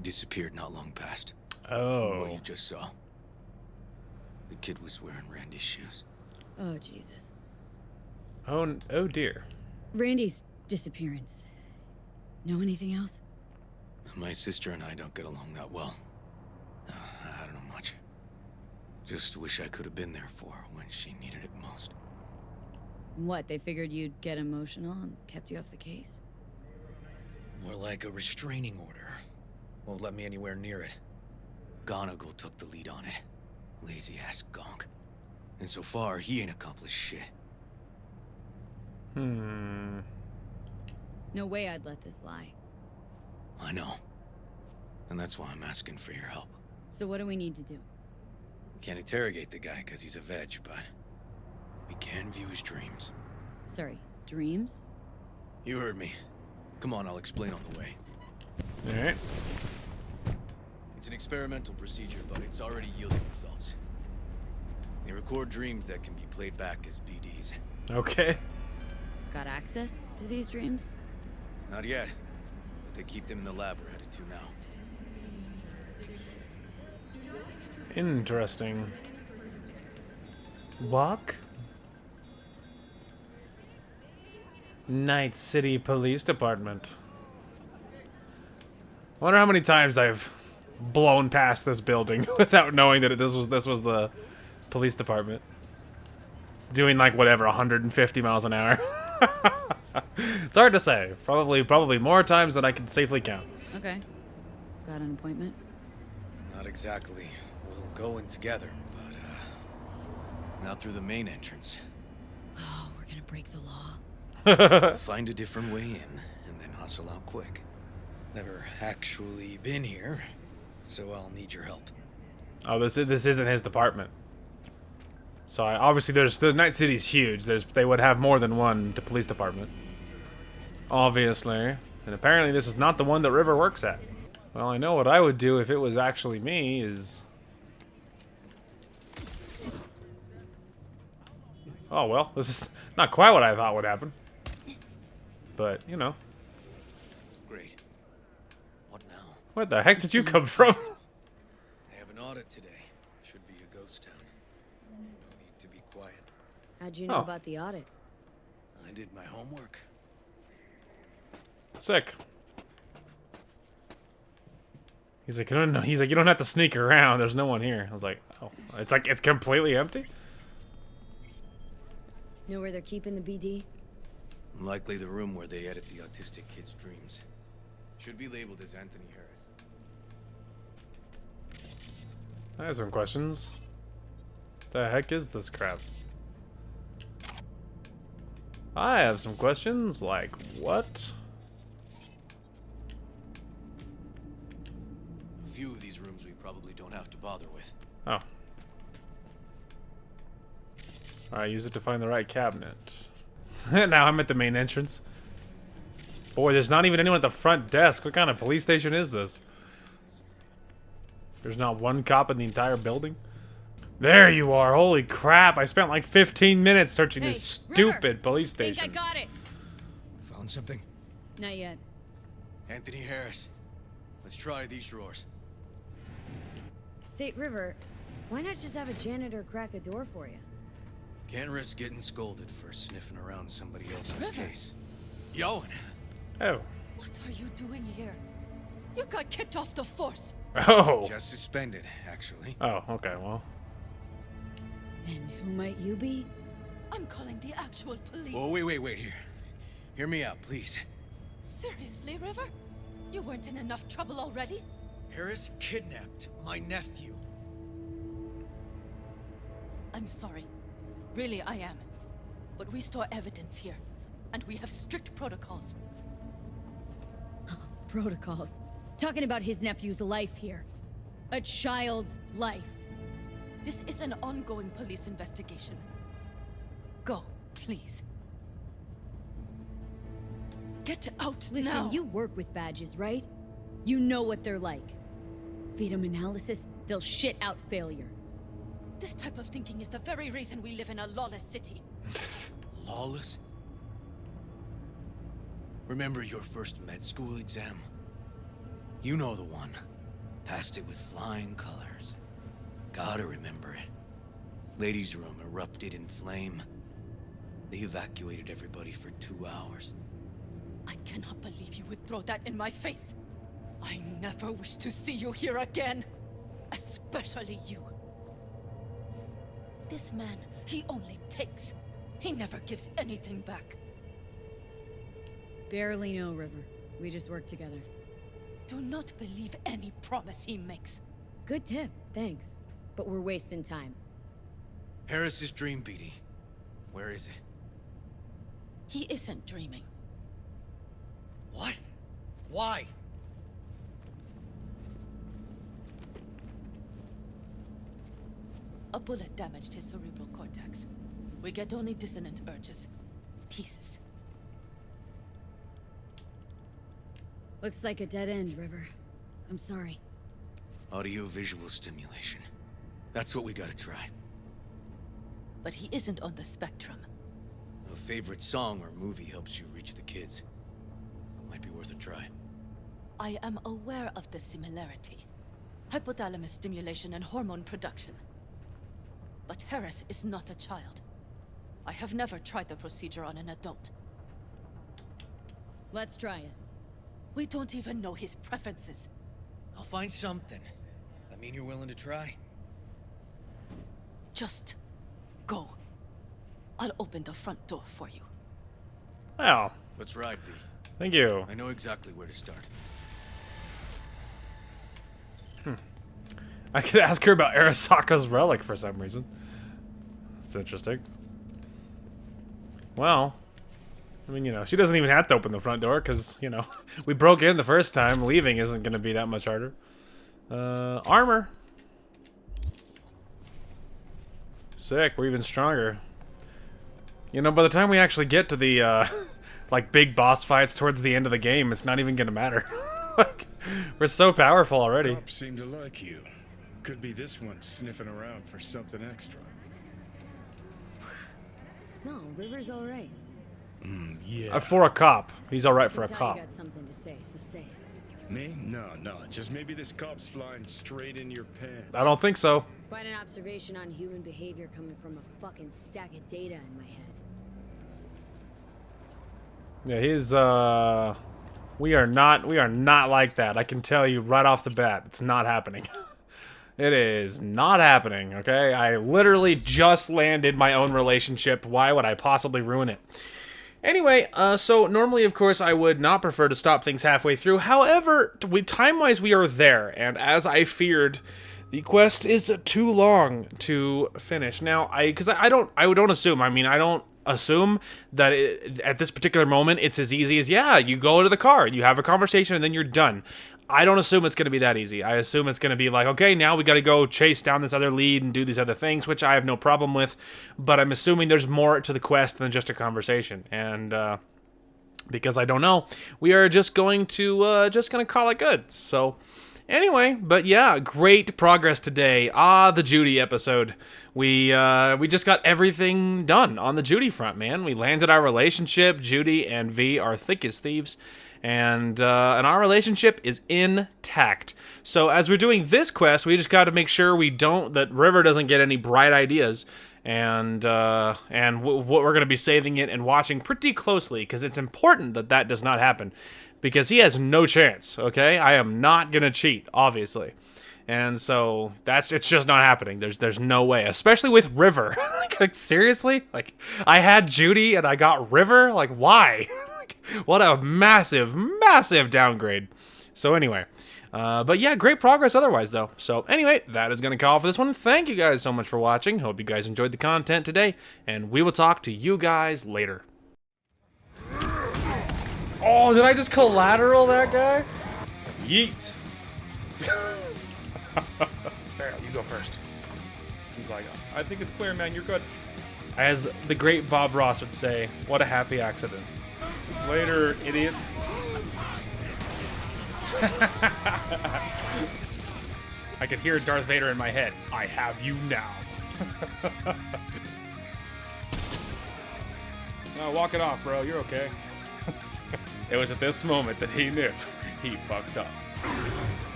Disappeared not long past. Oh. What you just saw. The kid was wearing Randy's shoes. Oh, Jesus. Oh dear. Randy's disappearance. Know anything else? My sister and I don't get along that well. I don't know much. Just wish I could have been there for her when she needed it most. What, they figured you'd get emotional and kept you off the case? More like a restraining order. Won't let me anywhere near it. Gonagle took the lead on it. Lazy-ass gonk. And so far, he ain't accomplished shit. Hmm. No way I'd let this lie. I know. And that's why I'm asking for your help. So what do we need to do? Can't interrogate the guy because he's a veg, but we can view his dreams. Sorry, dreams? You heard me. Come on, I'll explain on the way. Alright. It's an experimental procedure, but it's already yielding results. They record dreams that can be played back as BDs. Okay. Got access to these dreams? Not yet, but they keep them in the lab we're headed to now. Interesting. Walk? Night City Police Department. I wonder how many times I've blown past this building without knowing that this was the police department. Doing like whatever, 150 miles an hour. It's hard to say. Probably more times than I can safely count. Okay. Got an appointment? Not exactly. We'll go in together, but not through the main entrance. Oh, we're gonna break the law. Find a different way in, and then hustle out quick. Never actually been here, so I'll need your help. Oh, this isn't his department. So obviously the Night City's huge. They would have more than one police department. Obviously. And apparently this is not the one that River works at. Well, I know what I would do if it was actually me is... Oh, well, this is not quite what I thought would happen. But, you know. Great. What now? Where the heck did you come from? They have an audit today. Should be a ghost town. No need to be quiet. How'd you know about the audit? I did my homework. Sick. He's like, no, no. He's like, you don't have to sneak around. There's no one here. I was like, oh, it's like it's completely empty. Know where they're keeping the BD? Likely the room where they edit the autistic kid's dreams. Should be labeled as Anthony Harris. I have some questions. The heck is this crap? I have some questions, like what? A few of these rooms we probably don't have to bother with. Oh. Alright, use it to find the right cabinet. Now I'm at the main entrance. Boy, there's not even anyone at the front desk. What kind of police station is this? There's not one cop in the entire building. There you are. Holy crap. I spent like 15 minutes searching this stupid police station. I think I got it. Found something? Not yet. Anthony Harris. Let's try these drawers. Say, River, why not just have a janitor crack a door for you? Can't risk getting scolded for sniffing around somebody else's River. case. Yoan! Oh. What are you doing here? You got kicked off the force. Oh. Just suspended, actually. Oh, okay, well. And who might you be? I'm calling the actual police. Oh, wait, here. Hear me out, please. Seriously, River? You weren't in enough trouble already? Harris kidnapped my nephew. I'm sorry. Really, I am. But we store evidence here, and we have strict protocols. Protocols. Talking about his nephew's life here. A child's life. This is an ongoing police investigation. Go, please. Get out Listen, now. you work with badges, right? You know what they're like. Feed them analysis, they'll shit out failure. This type of thinking is the very reason we live in a lawless city. Lawless? Remember your first med school exam? You know the one. Passed it with flying colors. Gotta remember it. Ladies' room erupted in flame. They evacuated everybody for 2 hours. I cannot believe you would throw that in my face. I never wish to see you here again. Especially you. This man, he only takes. He never gives anything back. Barely know, River. We just work together. Do not believe any promise he makes. Good tip, thanks. But we're wasting time. Harris's dream, BD. Where is it? He isn't dreaming. What? Why? A bullet damaged his cerebral cortex. We get only dissonant urges. Pieces. Looks like a dead end, River. I'm sorry. Audio-visual stimulation. That's what we gotta try. But he isn't on the spectrum. A favorite song or movie helps you reach the kids. Might be worth a try. I am aware of the similarity. Hypothalamus stimulation and hormone production. But Harris is not a child. I have never tried the procedure on an adult. Let's try it. We don't even know his preferences. I'll find something. I mean, you're willing to try? Just go. I'll open the front door for you. Well. Let's ride, V. Thank you. I know exactly where to start. I could ask her about Arasaka's relic for some reason. That's interesting. Well, I mean, you know, she doesn't even have to open the front door because, you know, we broke in the first time. Leaving isn't going to be that much harder. Armor. Sick. We're even stronger. You know, by the time we actually get to the, like, big boss fights towards the end of the game, it's not even going to matter. Like, we're so powerful already. Cops seem to like you. Could be this one sniffing around for something extra. No, River's all right. Yeah. For a cop. He's all right for a Tell cop. You got something to say, so say it. Me? No. Just maybe this cop's flying straight in your pants. I don't think so. Quite an observation on human behavior coming from a fucking stack of data in my head. Yeah, he's, We are not like that. I can tell you right off the bat. It's not happening. It is not happening, okay? I literally just landed my own relationship. Why would I possibly ruin it? Anyway, so normally, of course, I would not prefer to stop things halfway through. However, time-wise, we are there. And as I feared, the quest is too long to finish. Now, I don't assume. I mean, I don't assume that at this particular moment, it's as easy as, yeah, you go to the car, you have a conversation, and then you're done. I don't assume it's going to be that easy. I assume it's going to be like, okay, now we got to go chase down this other lead and do these other things, which I have no problem with. But I'm assuming there's more to the quest than just a conversation. And because I don't know, we are just going to call it good. So anyway, but yeah, great progress today. The Judy episode. We just got everything done on the Judy front, man. We landed our relationship. Judy and V are thick as thieves. And our relationship is intact. So as we're doing this quest, we just got to make sure that River doesn't get any bright ideas, and what we're going to be saving it and watching pretty closely, because it's important that does not happen, because he has no chance. Okay, I am not gonna cheat, obviously, and so it's just not happening. There's no way, especially with River. like seriously, like I had Judy and I got River. Like why? What a massive downgrade. So anyway, but yeah, great progress otherwise though. So anyway, that is going to call for this one. Thank you guys so much for watching. Hope you guys enjoyed the content today, and we will talk to you guys later. Oh, did I just collateral that guy? Yeet. There, you go first. He's like, I think it's clear, man. You're good. As the great Bob Ross would say, what a happy accident. Later, idiots. I could hear Darth Vader in my head. I have you now. No, walk it off, bro. You're okay. It was at this moment that he knew he fucked up.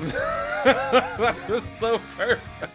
That was so perfect.